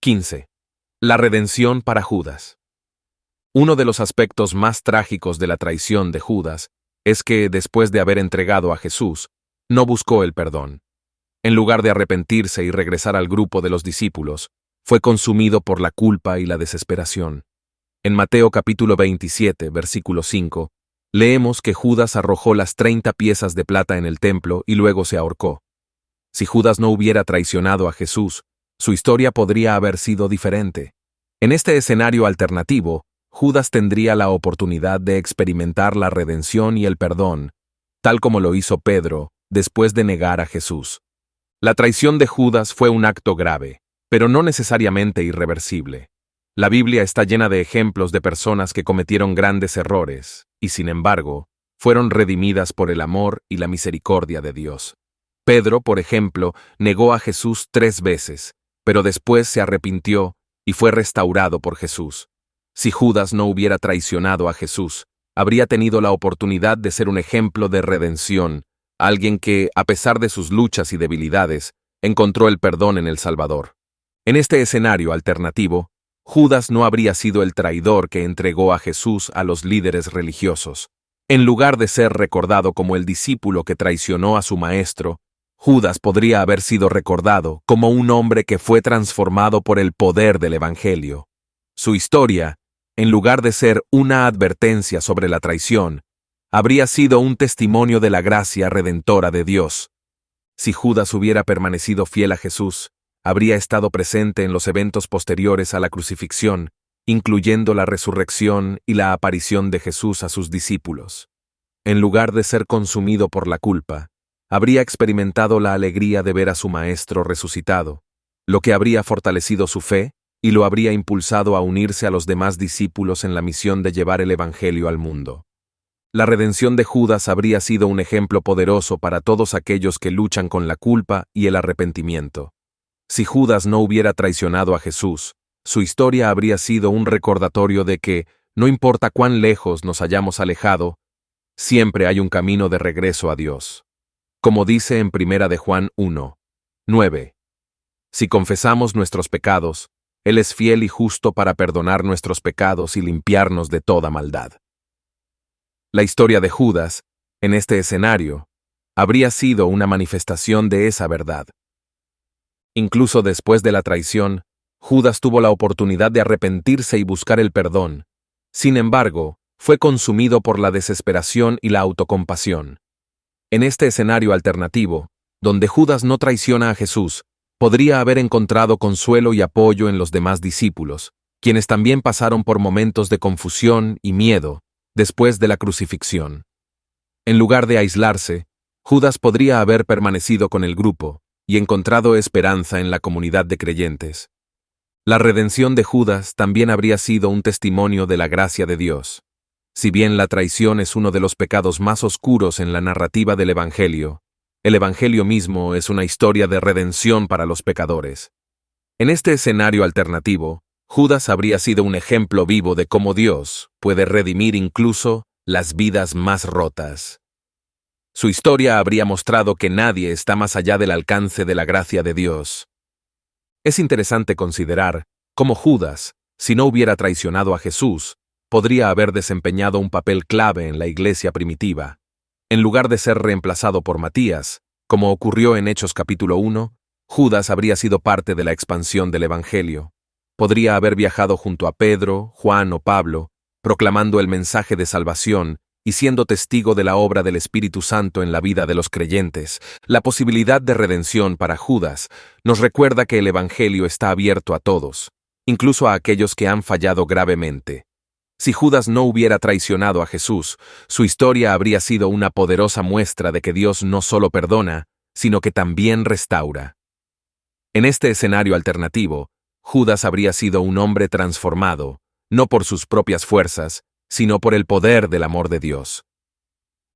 15. La redención para Judas. Uno de los aspectos más trágicos de la traición de Judas es que, después de haber entregado a Jesús, no buscó el perdón. En lugar de arrepentirse y regresar al grupo de los discípulos, fue consumido por la culpa y la desesperación. En Mateo capítulo 27, versículo 5, leemos que Judas arrojó las 30 piezas de plata en el templo y luego se ahorcó. Si Judas no hubiera traicionado a Jesús, su historia podría haber sido diferente. En este escenario alternativo, Judas tendría la oportunidad de experimentar la redención y el perdón, tal como lo hizo Pedro después de negar a Jesús. La traición de Judas fue un acto grave, pero no necesariamente irreversible. La Biblia está llena de ejemplos de personas que cometieron grandes errores, y sin embargo, fueron redimidas por el amor y la misericordia de Dios. Pedro, por ejemplo, negó a Jesús 3 veces, pero después se arrepintió y fue restaurado por Jesús. Si Judas no hubiera traicionado a Jesús, habría tenido la oportunidad de ser un ejemplo de redención, alguien que, a pesar de sus luchas y debilidades, encontró el perdón en el Salvador. En este escenario alternativo, Judas no habría sido el traidor que entregó a Jesús a los líderes religiosos. En lugar de ser recordado como el discípulo que traicionó a su maestro, Judas podría haber sido recordado como un hombre que fue transformado por el poder del Evangelio. Su historia En lugar de ser una advertencia sobre la traición, habría sido un testimonio de la gracia redentora de Dios. Si Judas hubiera permanecido fiel a Jesús, habría estado presente en los eventos posteriores a la crucifixión, incluyendo la resurrección y la aparición de Jesús a sus discípulos. En lugar de ser consumido por la culpa, habría experimentado la alegría de ver a su Maestro resucitado, lo que habría fortalecido su fe y lo habría impulsado a unirse a los demás discípulos en la misión de llevar el Evangelio al mundo. La redención de Judas habría sido un ejemplo poderoso para todos aquellos que luchan con la culpa y el arrepentimiento. Si Judas no hubiera traicionado a Jesús, su historia habría sido un recordatorio de que, no importa cuán lejos nos hayamos alejado, siempre hay un camino de regreso a Dios. Como dice en 1 de Juan 1:9. Si confesamos nuestros pecados, Él es fiel y justo para perdonar nuestros pecados y limpiarnos de toda maldad. La historia de Judas, en este escenario, habría sido una manifestación de esa verdad. Incluso después de la traición, Judas tuvo la oportunidad de arrepentirse y buscar el perdón. Sin embargo, fue consumido por la desesperación y la autocompasión. En este escenario alternativo, donde Judas no traiciona a Jesús, podría haber encontrado consuelo y apoyo en los demás discípulos, quienes también pasaron por momentos de confusión y miedo después de la crucifixión. En lugar de aislarse, Judas podría haber permanecido con el grupo y encontrado esperanza en la comunidad de creyentes. La redención de Judas también habría sido un testimonio de la gracia de Dios. Si bien la traición es uno de los pecados más oscuros en la narrativa del Evangelio, el Evangelio mismo es una historia de redención para los pecadores. En este escenario alternativo, Judas habría sido un ejemplo vivo de cómo Dios puede redimir incluso las vidas más rotas. Su historia habría mostrado que nadie está más allá del alcance de la gracia de Dios. Es interesante considerar cómo Judas, si no hubiera traicionado a Jesús, podría haber desempeñado un papel clave en la iglesia primitiva. En lugar de ser reemplazado por Matías, como ocurrió en Hechos capítulo 1, Judas habría sido parte de la expansión del Evangelio. Podría haber viajado junto a Pedro, Juan o Pablo, proclamando el mensaje de salvación y siendo testigo de la obra del Espíritu Santo en la vida de los creyentes. La posibilidad de redención para Judas nos recuerda que el Evangelio está abierto a todos, incluso a aquellos que han fallado gravemente. Si Judas no hubiera traicionado a Jesús, su historia habría sido una poderosa muestra de que Dios no solo perdona, sino que también restaura. En este escenario alternativo, Judas habría sido un hombre transformado, no por sus propias fuerzas, sino por el poder del amor de Dios.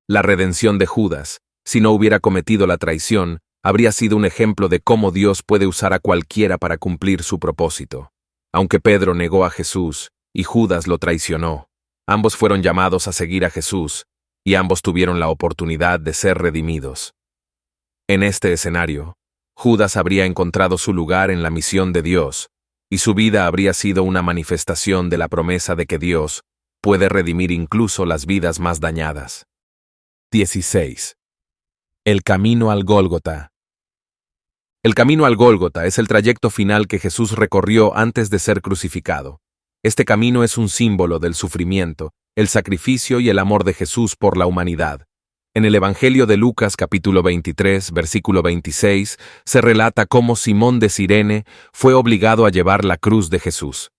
La redención de Judas, si no hubiera cometido la traición, habría sido un ejemplo de cómo Dios puede usar a cualquiera para cumplir su propósito. Aunque Pedro negó a Jesús y Judas lo traicionó, ambos fueron llamados a seguir a Jesús, y ambos tuvieron la oportunidad de ser redimidos. En este escenario, Judas habría encontrado su lugar en la misión de Dios, y su vida habría sido una manifestación de la promesa de que Dios puede redimir incluso las vidas más dañadas. 16. El camino al Gólgota. El camino al Gólgota es el trayecto final que Jesús recorrió antes de ser crucificado. Este camino es un símbolo del sufrimiento, el sacrificio y el amor de Jesús por la humanidad. En el Evangelio de Lucas capítulo 23, versículo 26, se relata cómo Simón de Cirene fue obligado a llevar la cruz de Jesús.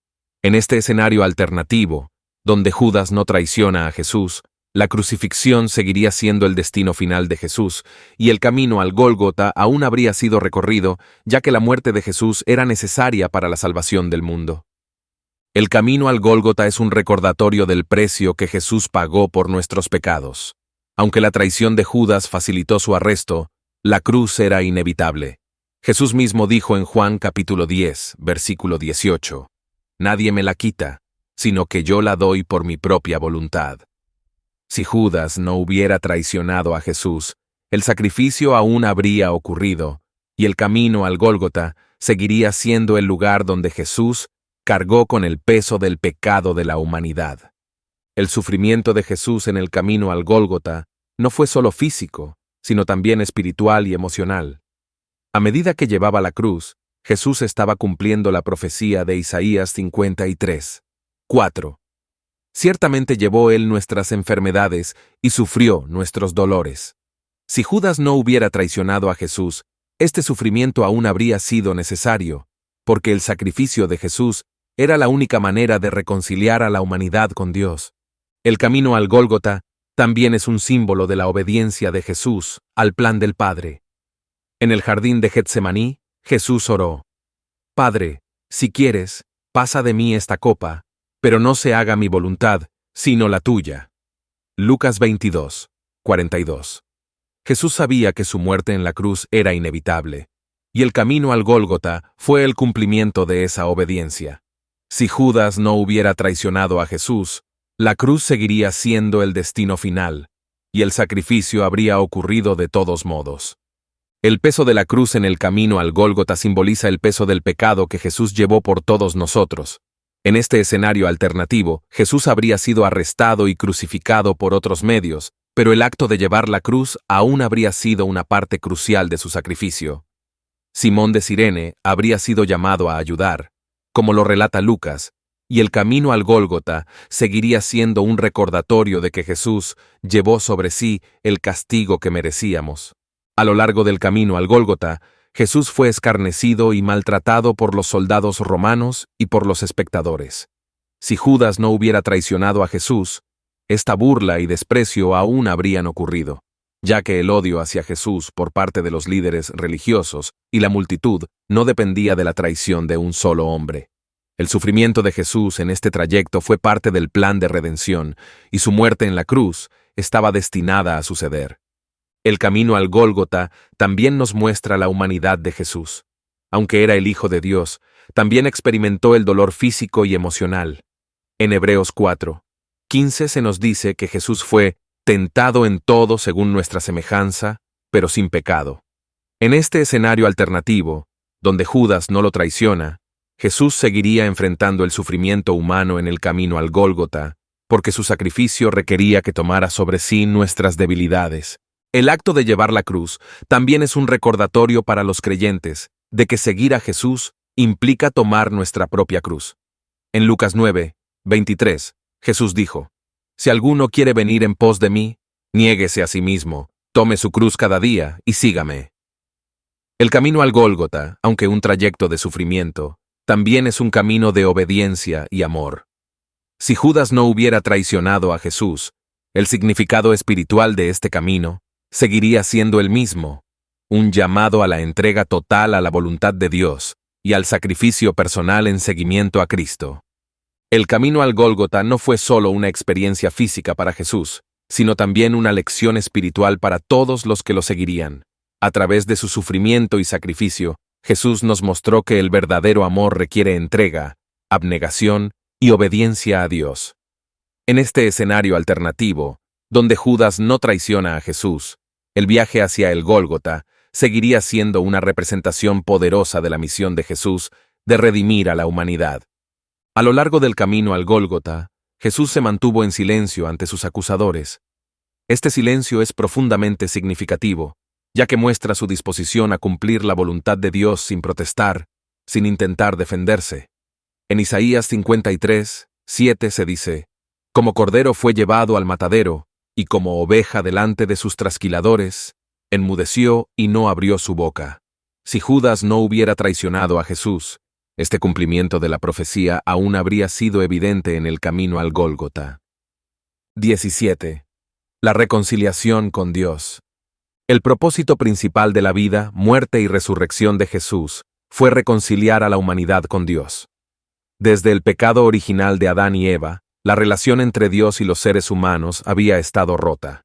En este escenario alternativo, donde Judas no traiciona a Jesús, la crucifixión seguiría siendo el destino final de Jesús, y el camino al Gólgota aún habría sido recorrido, ya que la muerte de Jesús era necesaria para la salvación del mundo. El camino al Gólgota es un recordatorio del precio que Jesús pagó por nuestros pecados. Aunque la traición de Judas facilitó su arresto, la cruz era inevitable. Jesús mismo dijo en Juan capítulo 10, versículo 18, «Nadie me la quita, sino que yo la doy por mi propia voluntad». Si Judas no hubiera traicionado a Jesús, el sacrificio aún habría ocurrido, y el camino al Gólgota seguiría siendo el lugar donde Jesús cargó con el peso del pecado de la humanidad. El sufrimiento de Jesús en el camino al Gólgota no fue solo físico, sino también espiritual y emocional. A medida que llevaba la cruz, Jesús estaba cumpliendo la profecía de Isaías 53:4, Ciertamente llevó él nuestras enfermedades y sufrió nuestros dolores. Si Judas no hubiera traicionado a Jesús, este sufrimiento aún habría sido necesario, porque el sacrificio de Jesús era la única manera de reconciliar a la humanidad con Dios. El camino al Gólgota también es un símbolo de la obediencia de Jesús al plan del Padre. En el jardín de Getsemaní, Jesús oró: Padre, si quieres, pasa de mí esta copa, pero no se haga mi voluntad, sino la tuya. Lucas 22, 42. Jesús sabía que su muerte en la cruz era inevitable, y el camino al Gólgota fue el cumplimiento de esa obediencia. Si Judas no hubiera traicionado a Jesús, la cruz seguiría siendo el destino final, y el sacrificio habría ocurrido de todos modos. El peso de la cruz en el camino al Gólgota simboliza el peso del pecado que Jesús llevó por todos nosotros. En este escenario alternativo, Jesús habría sido arrestado y crucificado por otros medios, pero el acto de llevar la cruz aún habría sido una parte crucial de su sacrificio. Simón de Cirene habría sido llamado a ayudar, como lo relata Lucas, y el camino al Gólgota seguiría siendo un recordatorio de que Jesús llevó sobre sí el castigo que merecíamos. A lo largo del camino al Gólgota, Jesús fue escarnecido y maltratado por los soldados romanos y por los espectadores. Si Judas no hubiera traicionado a Jesús, esta burla y desprecio aún habrían ocurrido, ya que el odio hacia Jesús por parte de los líderes religiosos y la multitud no dependía de la traición de un solo hombre. El sufrimiento de Jesús en este trayecto fue parte del plan de redención, y su muerte en la cruz estaba destinada a suceder. El camino al Gólgota también nos muestra la humanidad de Jesús. Aunque era el Hijo de Dios, también experimentó el dolor físico y emocional. En Hebreos 4:15 se nos dice que Jesús fue tentado en todo según nuestra semejanza, pero sin pecado. En este escenario alternativo, donde Judas no lo traiciona, Jesús seguiría enfrentando el sufrimiento humano en el camino al Gólgota, porque su sacrificio requería que tomara sobre sí nuestras debilidades. El acto de llevar la cruz también es un recordatorio para los creyentes de que seguir a Jesús implica tomar nuestra propia cruz. En Lucas 9:23, Jesús dijo: Si alguno quiere venir en pos de mí, niéguese a sí mismo, tome su cruz cada día y sígame. El camino al Gólgota, aunque un trayecto de sufrimiento, también es un camino de obediencia y amor. Si Judas no hubiera traicionado a Jesús, el significado espiritual de este camino seguiría siendo el mismo, un llamado a la entrega total a la voluntad de Dios y al sacrificio personal en seguimiento a Cristo. El camino al Gólgota no fue solo una experiencia física para Jesús, sino también una lección espiritual para todos los que lo seguirían. A través de su sufrimiento y sacrificio, Jesús nos mostró que el verdadero amor requiere entrega, abnegación y obediencia a Dios. En este escenario alternativo, donde Judas no traiciona a Jesús, el viaje hacia el Gólgota seguiría siendo una representación poderosa de la misión de Jesús de redimir a la humanidad. A lo largo del camino al Gólgota, Jesús se mantuvo en silencio ante sus acusadores. Este silencio es profundamente significativo, ya que muestra su disposición a cumplir la voluntad de Dios sin protestar, sin intentar defenderse. En Isaías 53:7 se dice: Como cordero fue llevado al matadero, y como oveja delante de sus trasquiladores, enmudeció y no abrió su boca. Si Judas no hubiera traicionado a Jesús, este cumplimiento de la profecía aún habría sido evidente en el camino al Gólgota. 17. La reconciliación con Dios. El propósito principal de la vida, muerte y resurrección de Jesús fue reconciliar a la humanidad con Dios. Desde el pecado original de Adán y Eva, la relación entre Dios y los seres humanos había estado rota.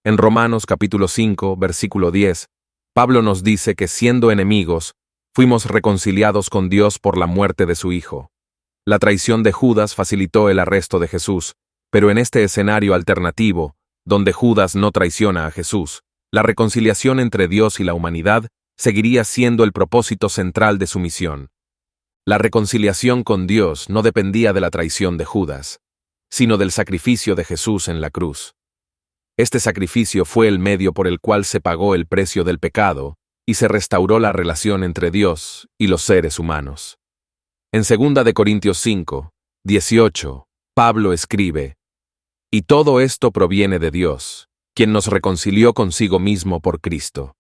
En Romanos capítulo 5, versículo 10, Pablo nos dice que siendo enemigos, fuimos reconciliados con Dios por la muerte de su Hijo. La traición de Judas facilitó el arresto de Jesús, pero en este escenario alternativo, donde Judas no traiciona a Jesús, la reconciliación entre Dios y la humanidad seguiría siendo el propósito central de su misión. La reconciliación con Dios no dependía de la traición de Judas, sino del sacrificio de Jesús en la cruz. Este sacrificio fue el medio por el cual se pagó el precio del pecado y se restauró la relación entre Dios y los seres humanos. En 2 Corintios 5:18, Pablo escribe: y todo esto proviene de Dios, quien nos reconcilió consigo mismo por Cristo.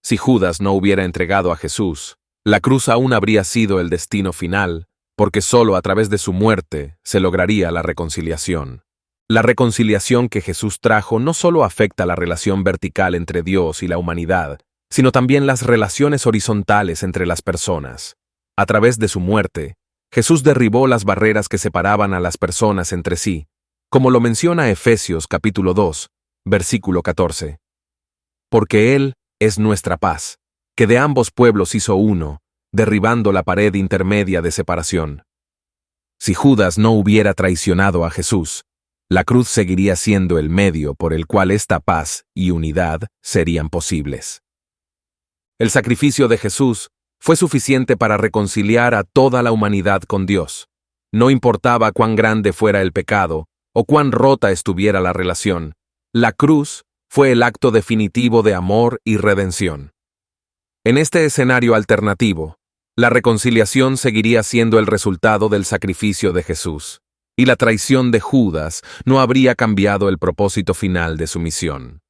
Si Judas no hubiera entregado a Jesús, la cruz aún habría sido el destino final, porque solo a través de su muerte se lograría la reconciliación. La reconciliación que Jesús trajo no solo afecta la relación vertical entre Dios y la humanidad, sino también las relaciones horizontales entre las personas. A través de su muerte, Jesús derribó las barreras que separaban a las personas entre sí, como lo menciona Efesios capítulo 2, versículo 14. Porque Él es nuestra paz, que de ambos pueblos hizo uno, derribando la pared intermedia de separación. Si Judas no hubiera traicionado a Jesús, la cruz seguiría siendo el medio por el cual esta paz y unidad serían posibles. El sacrificio de Jesús fue suficiente para reconciliar a toda la humanidad con Dios. No importaba cuán grande fuera el pecado o cuán rota estuviera la relación, la cruz fue el acto definitivo de amor y redención. En este escenario alternativo, la reconciliación seguiría siendo el resultado del sacrificio de Jesús, y la traición de Judas no habría cambiado el propósito final de su misión.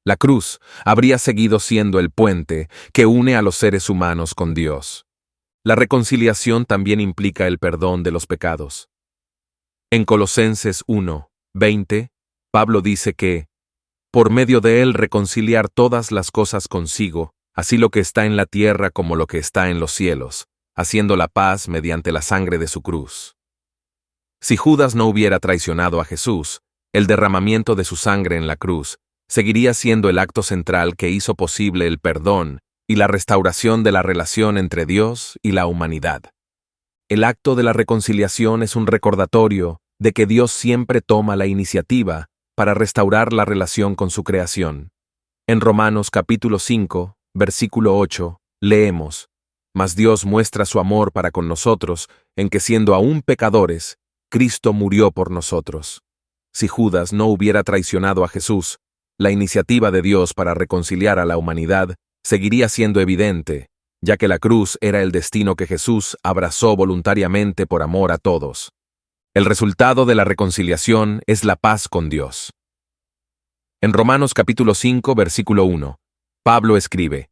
La cruz habría seguido siendo el puente que une a los seres humanos con Dios. La reconciliación también implica el perdón de los pecados. En Colosenses 1, 20, Pablo dice que, por medio de él reconciliar todas las cosas consigo, así lo que está en la tierra como lo que está en los cielos, haciendo la paz mediante la sangre de su cruz. Si Judas no hubiera traicionado a Jesús, el derramamiento de su sangre en la cruz seguiría siendo el acto central que hizo posible el perdón y la restauración de la relación entre Dios y la humanidad. El acto de la reconciliación es un recordatorio de que Dios siempre toma la iniciativa para restaurar la relación con su creación. En Romanos capítulo 5, versículo 8, leemos: Mas Dios muestra su amor para con nosotros en que siendo aún pecadores, Cristo murió por nosotros. Si Judas no hubiera traicionado a Jesús, la iniciativa de Dios para reconciliar a la humanidad seguiría siendo evidente, ya que la cruz era el destino que Jesús abrazó voluntariamente por amor a todos. El resultado de la reconciliación es la paz con Dios. En Romanos capítulo 5, versículo 1, Pablo escribe: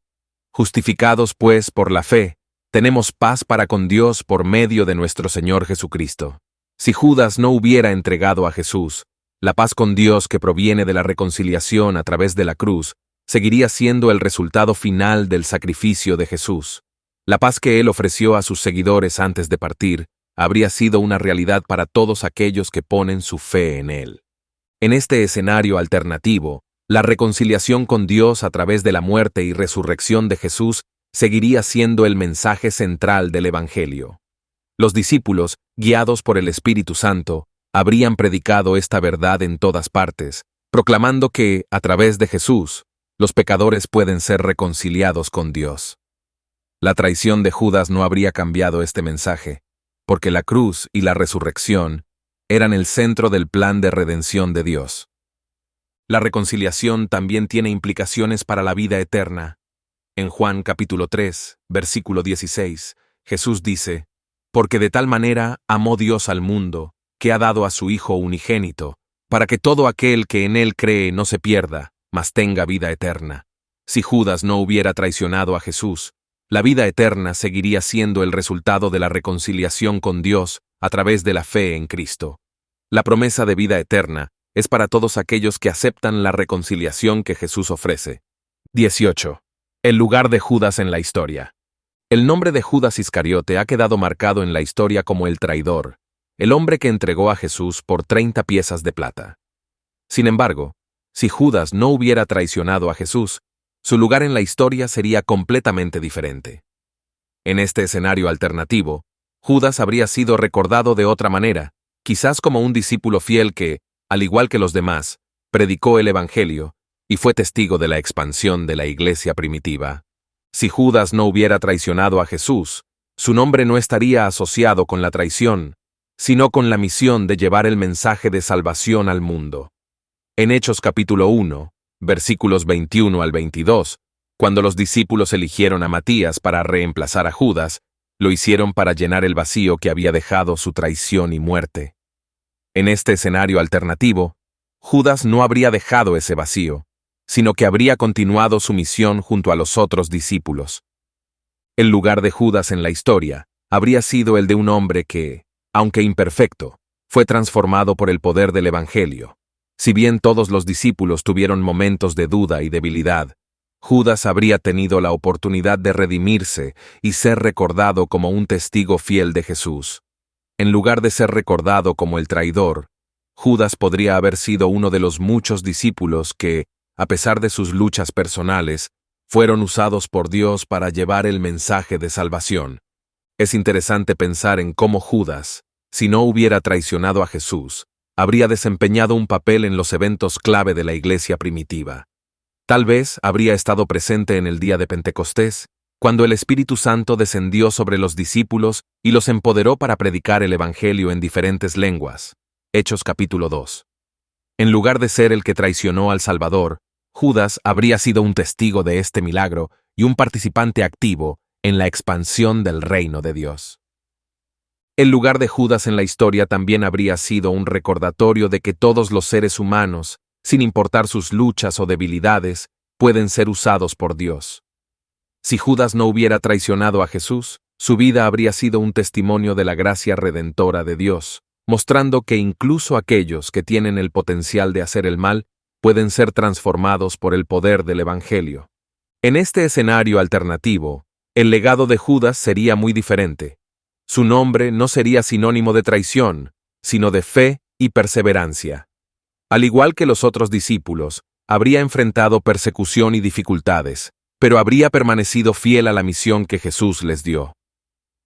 Justificados pues por la fe, tenemos paz para con Dios por medio de nuestro Señor Jesucristo. Si Judas no hubiera entregado a Jesús, la paz con Dios que proviene de la reconciliación a través de la cruz seguiría siendo el resultado final del sacrificio de Jesús. La paz que Él ofreció a sus seguidores antes de partir habría sido una realidad para todos aquellos que ponen su fe en Él. En este escenario alternativo, la reconciliación con Dios a través de la muerte y resurrección de Jesús seguiría siendo el mensaje central del Evangelio. Los discípulos, guiados por el Espíritu Santo, habrían predicado esta verdad en todas partes, proclamando que, a través de Jesús, los pecadores pueden ser reconciliados con Dios. La traición de Judas no habría cambiado este mensaje, porque la cruz y la resurrección eran el centro del plan de redención de Dios. La reconciliación también tiene implicaciones para la vida eterna. En Juan capítulo 3, versículo 16, Jesús dice: Porque de tal manera amó Dios al mundo, que ha dado a su Hijo unigénito, para que todo aquel que en Él cree no se pierda, mas tenga vida eterna. Si Judas no hubiera traicionado a Jesús, la vida eterna seguiría siendo el resultado de la reconciliación con Dios a través de la fe en Cristo. La promesa de vida eterna es para todos aquellos que aceptan la reconciliación que Jesús ofrece. 18. El lugar de Judas en la historia. El nombre de Judas Iscariote ha quedado marcado en la historia como el traidor, el hombre que entregó a Jesús por 30 piezas de plata. Sin embargo, si Judas no hubiera traicionado a Jesús, su lugar en la historia sería completamente diferente. En este escenario alternativo, Judas habría sido recordado de otra manera, quizás como un discípulo fiel que, al igual que los demás, predicó el Evangelio y fue testigo de la expansión de la iglesia primitiva. Si Judas no hubiera traicionado a Jesús, su nombre no estaría asociado con la traición, sino con la misión de llevar el mensaje de salvación al mundo. En Hechos capítulo 1, versículos 21 al 22, cuando los discípulos eligieron a Matías para reemplazar a Judas, lo hicieron para llenar el vacío que había dejado su traición y muerte. En este escenario alternativo, Judas no habría dejado ese vacío, sino que habría continuado su misión junto a los otros discípulos. El lugar de Judas en la historia habría sido el de un hombre que, aunque imperfecto, fue transformado por el poder del Evangelio. Si bien todos los discípulos tuvieron momentos de duda y debilidad, Judas habría tenido la oportunidad de redimirse y ser recordado como un testigo fiel de Jesús. En lugar de ser recordado como el traidor, Judas podría haber sido uno de los muchos discípulos que, a pesar de sus luchas personales, fueron usados por Dios para llevar el mensaje de salvación. Es interesante pensar en cómo Judas, si no hubiera traicionado a Jesús, habría desempeñado un papel en los eventos clave de la iglesia primitiva. Tal vez habría estado presente en el día de Pentecostés, cuando el Espíritu Santo descendió sobre los discípulos y los empoderó para predicar el Evangelio en diferentes lenguas. Hechos capítulo 2. En lugar de ser el que traicionó al Salvador, Judas habría sido un testigo de este milagro y un participante activo en la expansión del reino de Dios. El lugar de Judas en la historia también habría sido un recordatorio de que todos los seres humanos, sin importar sus luchas o debilidades, pueden ser usados por Dios. Si Judas no hubiera traicionado a Jesús, su vida habría sido un testimonio de la gracia redentora de Dios, mostrando que incluso aquellos que tienen el potencial de hacer el mal pueden ser transformados por el poder del Evangelio. En este escenario alternativo, el legado de Judas sería muy diferente. Su nombre no sería sinónimo de traición, sino de fe y perseverancia. Al igual que los otros discípulos, habría enfrentado persecución y dificultades, pero habría permanecido fiel a la misión que Jesús les dio.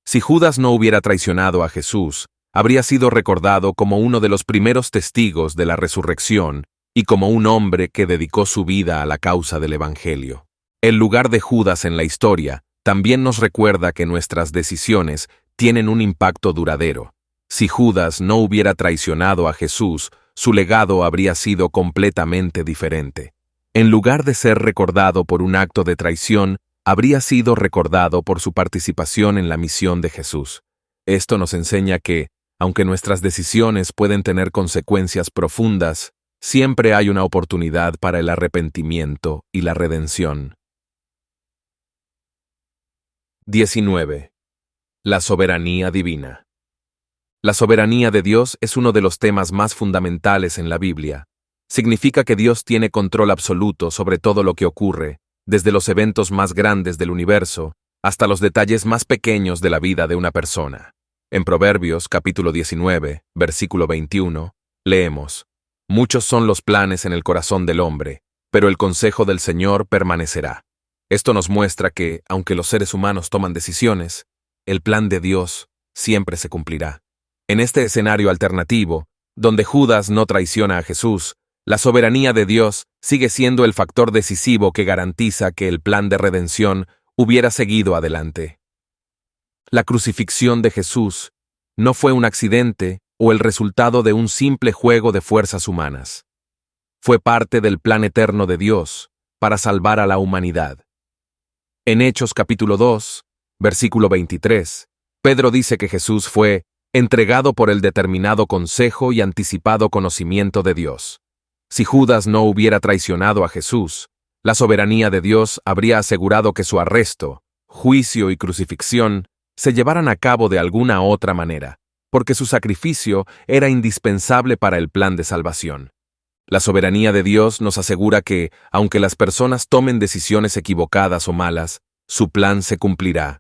Si Judas no hubiera traicionado a Jesús, habría sido recordado como uno de los primeros testigos de la resurrección y como un hombre que dedicó su vida a la causa del Evangelio. El lugar de Judas en la historia también nos recuerda que nuestras decisiones tienen un impacto duradero. Si Judas no hubiera traicionado a Jesús, su legado habría sido completamente diferente. En lugar de ser recordado por un acto de traición, habría sido recordado por su participación en la misión de Jesús. Esto nos enseña que, aunque nuestras decisiones pueden tener consecuencias profundas, siempre hay una oportunidad para el arrepentimiento y la redención. 19. La soberanía divina. La soberanía de Dios es uno de los temas más fundamentales en la Biblia. Significa que Dios tiene control absoluto sobre todo lo que ocurre, desde los eventos más grandes del universo hasta los detalles más pequeños de la vida de una persona. En Proverbios, capítulo 19, versículo 21, leemos: «Muchos son los planes en el corazón del hombre, pero el consejo del Señor permanecerá». Esto nos muestra que, aunque los seres humanos toman decisiones, el plan de Dios siempre se cumplirá. En este escenario alternativo, donde Judas no traiciona a Jesús, la soberanía de Dios sigue siendo el factor decisivo que garantiza que el plan de redención hubiera seguido adelante. La crucifixión de Jesús no fue un accidente o el resultado de un simple juego de fuerzas humanas. Fue parte del plan eterno de Dios para salvar a la humanidad. En Hechos capítulo 2, versículo 23, Pedro dice que Jesús fue entregado por el determinado consejo y anticipado conocimiento de Dios. Si Judas no hubiera traicionado a Jesús, la soberanía de Dios habría asegurado que su arresto, juicio y crucifixión se llevaran a cabo de alguna otra manera, porque su sacrificio era indispensable para el plan de salvación. La soberanía de Dios nos asegura que, aunque las personas tomen decisiones equivocadas o malas, su plan se cumplirá.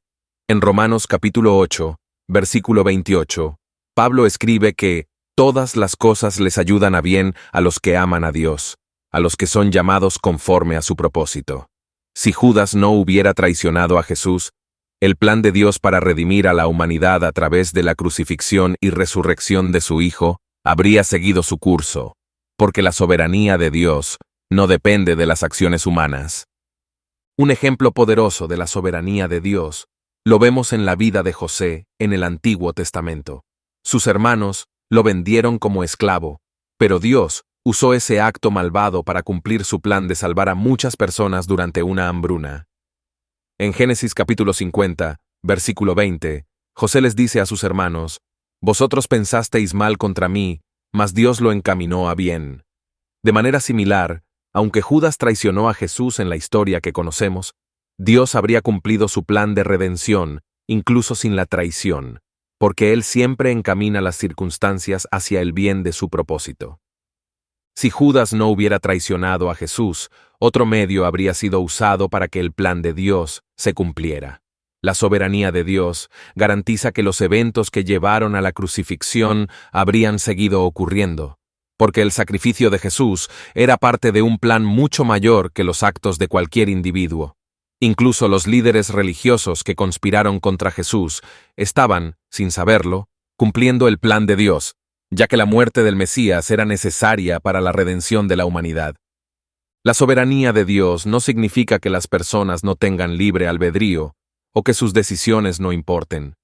En Romanos capítulo 8, versículo 28, Pablo escribe que todas las cosas les ayudan a bien a los que aman a Dios, a los que son llamados conforme a su propósito. Si Judas no hubiera traicionado a Jesús, el plan de Dios para redimir a la humanidad a través de la crucifixión y resurrección de su Hijo habría seguido su curso, porque la soberanía de Dios no depende de las acciones humanas. Un ejemplo poderoso de la soberanía de Dios lo vemos en la vida de José en el Antiguo Testamento. Sus hermanos lo vendieron como esclavo, pero Dios usó ese acto malvado para cumplir su plan de salvar a muchas personas durante una hambruna. En Génesis capítulo 50, versículo 20, José les dice a sus hermanos: «Vosotros pensasteis mal contra mí, mas Dios lo encaminó a bien. De manera similar, aunque Judas traicionó a Jesús en la historia que conocemos, Dios habría cumplido su plan de redención, incluso sin la traición, porque Él siempre encamina las circunstancias hacia el bien de su propósito. Si Judas no hubiera traicionado a Jesús, otro medio habría sido usado para que el plan de Dios se cumpliera. La soberanía de Dios garantiza que los eventos que llevaron a la crucifixión habrían seguido ocurriendo, porque el sacrificio de Jesús era parte de un plan mucho mayor que los actos de cualquier individuo. Incluso los líderes religiosos que conspiraron contra Jesús estaban, sin saberlo, cumpliendo el plan de Dios, ya que la muerte del Mesías era necesaria para la redención de la humanidad. La soberanía de Dios no significa que las personas no tengan libre albedrío o que sus decisiones no importen.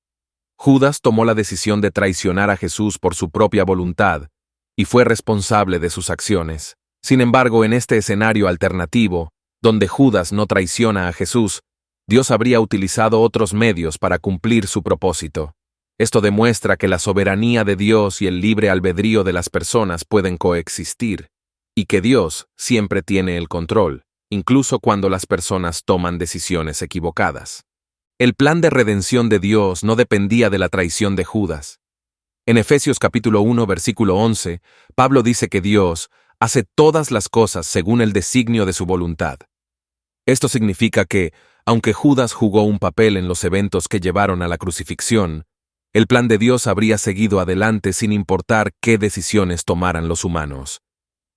Judas tomó la decisión de traicionar a Jesús por su propia voluntad y fue responsable de sus acciones. Sin embargo, en este escenario alternativo, donde Judas no traiciona a Jesús, Dios habría utilizado otros medios para cumplir su propósito. Esto demuestra que la soberanía de Dios y el libre albedrío de las personas pueden coexistir, y que Dios siempre tiene el control, incluso cuando las personas toman decisiones equivocadas. El plan de redención de Dios no dependía de la traición de Judas. En Efesios capítulo 1, versículo 11, Pablo dice que Dios hace todas las cosas según el designio de su voluntad. Esto significa que, aunque Judas jugó un papel en los eventos que llevaron a la crucifixión, el plan de Dios habría seguido adelante sin importar qué decisiones tomaran los humanos.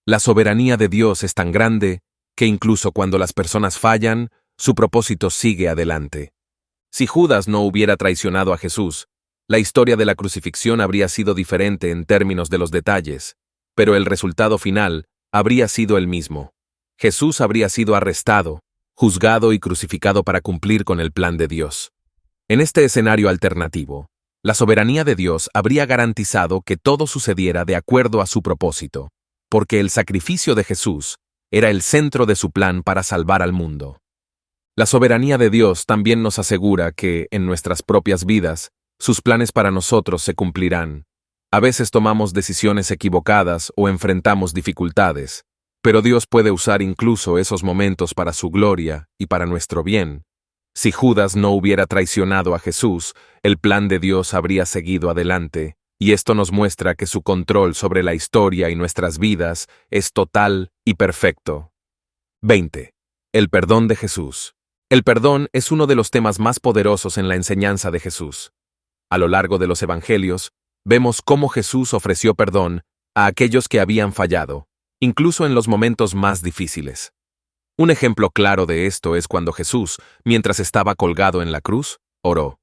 La soberanía de Dios es tan grande que incluso cuando las personas fallan, su propósito sigue adelante. Si Judas no hubiera traicionado a Jesús, la historia de la crucifixión habría sido diferente en términos de los detalles, pero el resultado final habría sido el mismo. Jesús habría sido arrestado, juzgado y crucificado para cumplir con el plan de Dios. En este escenario alternativo, la soberanía de Dios habría garantizado que todo sucediera de acuerdo a su propósito, porque el sacrificio de Jesús era el centro de su plan para salvar al mundo. La soberanía de Dios también nos asegura que, en nuestras propias vidas, sus planes para nosotros se cumplirán. A veces tomamos decisiones equivocadas o enfrentamos dificultades, pero Dios puede usar incluso esos momentos para su gloria y para nuestro bien. Si Judas no hubiera traicionado a Jesús, el plan de Dios habría seguido adelante, y esto nos muestra que su control sobre la historia y nuestras vidas es total y perfecto. 20. El perdón de Jesús. El perdón es uno de los temas más poderosos en la enseñanza de Jesús. A lo largo de los evangelios, vemos cómo Jesús ofreció perdón a aquellos que habían fallado, incluso en los momentos más difíciles. Un ejemplo claro de esto es cuando Jesús, mientras estaba colgado en la cruz, oró: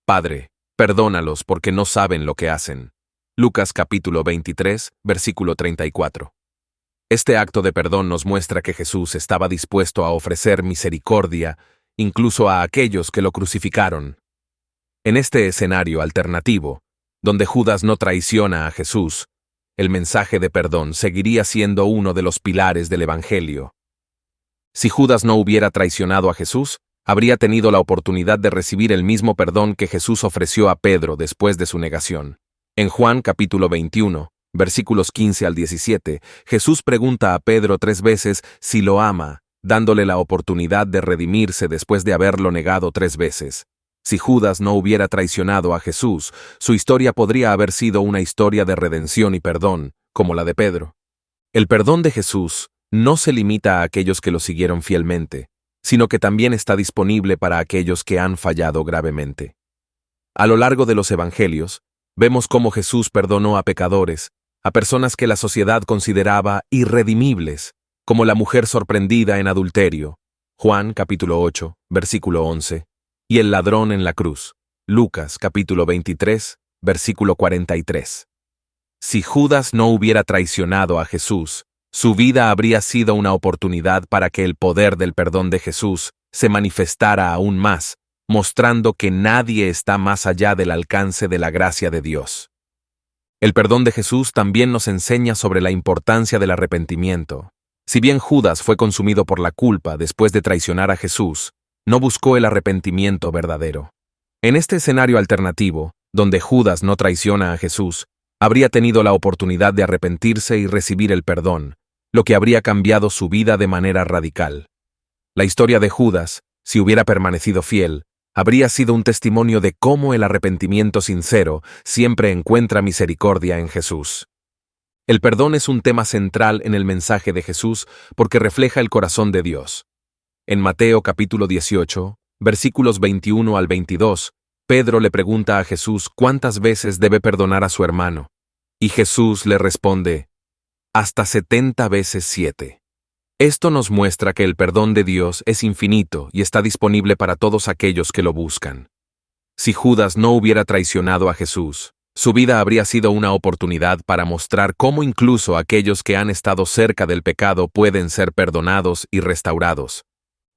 Padre, perdónalos porque no saben lo que hacen. Lucas capítulo 23, versículo 34. Este acto de perdón nos muestra que Jesús estaba dispuesto a ofrecer misericordia incluso a aquellos que lo crucificaron. En este escenario alternativo, donde Judas no traiciona a Jesús, el mensaje de perdón seguiría siendo uno de los pilares del Evangelio. Si Judas no hubiera traicionado a Jesús, habría tenido la oportunidad de recibir el mismo perdón que Jesús ofreció a Pedro después de su negación. En Juan capítulo 21, versículos 15 al 17, Jesús pregunta a Pedro 3 veces si lo ama, dándole la oportunidad de redimirse después de haberlo negado 3 veces. Si Judas no hubiera traicionado a Jesús, su historia podría haber sido una historia de redención y perdón, como la de Pedro. El perdón de Jesús no se limita a aquellos que lo siguieron fielmente, sino que también está disponible para aquellos que han fallado gravemente. A lo largo de los evangelios, vemos cómo Jesús perdonó a pecadores, a personas que la sociedad consideraba irredimibles, como la mujer sorprendida en adulterio, Juan capítulo 8, versículo 11, y el ladrón en la cruz, Lucas capítulo 23, versículo 43. Si Judas no hubiera traicionado a Jesús, su vida habría sido una oportunidad para que el poder del perdón de Jesús se manifestara aún más, mostrando que nadie está más allá del alcance de la gracia de Dios. El perdón de Jesús también nos enseña sobre la importancia del arrepentimiento. Si bien Judas fue consumido por la culpa después de traicionar a Jesús, no buscó el arrepentimiento verdadero. En este escenario alternativo, donde Judas no traiciona a Jesús, Habría tenido la oportunidad de arrepentirse y recibir el perdón, lo que habría cambiado su vida de manera radical. La historia de Judas, si hubiera permanecido fiel, habría sido un testimonio de cómo el arrepentimiento sincero siempre encuentra misericordia en Jesús. El perdón es un tema central en el mensaje de Jesús porque refleja el corazón de Dios. En Mateo capítulo 18, versículos 21 al 22, Pedro le pregunta a Jesús cuántas veces debe perdonar a su hermano, y Jesús le responde, hasta 70 veces 7. Esto nos muestra que el perdón de Dios es infinito y está disponible para todos aquellos que lo buscan. Si Judas no hubiera traicionado a Jesús, su vida habría sido una oportunidad para mostrar cómo incluso aquellos que han estado cerca del pecado pueden ser perdonados y restaurados.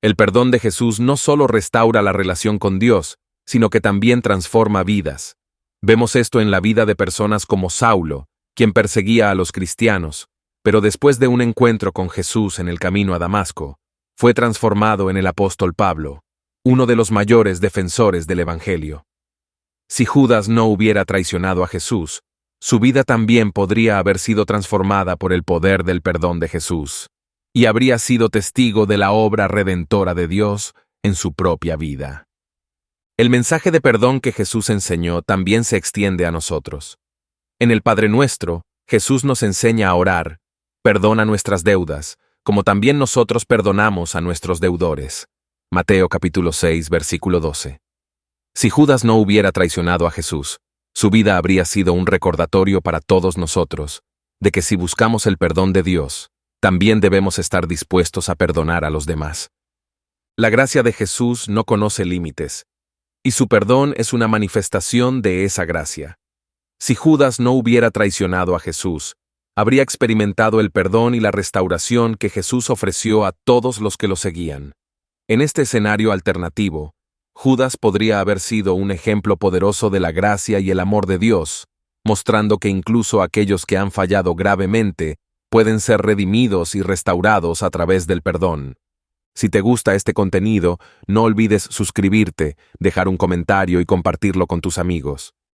El perdón de Jesús no solo restaura la relación con Dios, sino que también transforma vidas. Vemos esto en la vida de personas como Saulo, quien perseguía a los cristianos, pero después de un encuentro con Jesús en el camino a Damasco, fue transformado en el apóstol Pablo, uno de los mayores defensores del Evangelio. Si Judas no hubiera traicionado a Jesús, su vida también podría haber sido transformada por el poder del perdón de Jesús, y habría sido testigo de la obra redentora de Dios en su propia vida. El mensaje de perdón que Jesús enseñó también se extiende a nosotros. En el Padre Nuestro, Jesús nos enseña a orar, perdona nuestras deudas, como también nosotros perdonamos a nuestros deudores. Mateo capítulo 6, versículo 12. Si Judas no hubiera traicionado a Jesús, su vida habría sido un recordatorio para todos nosotros, de que si buscamos el perdón de Dios, también debemos estar dispuestos a perdonar a los demás. La gracia de Jesús no conoce límites, y su perdón es una manifestación de esa gracia. Si Judas no hubiera traicionado a Jesús, habría experimentado el perdón y la restauración que Jesús ofreció a todos los que lo seguían. En este escenario alternativo, Judas podría haber sido un ejemplo poderoso de la gracia y el amor de Dios, mostrando que incluso aquellos que han fallado gravemente pueden ser redimidos y restaurados a través del perdón. Si te gusta este contenido, no olvides suscribirte, dejar un comentario y compartirlo con tus amigos.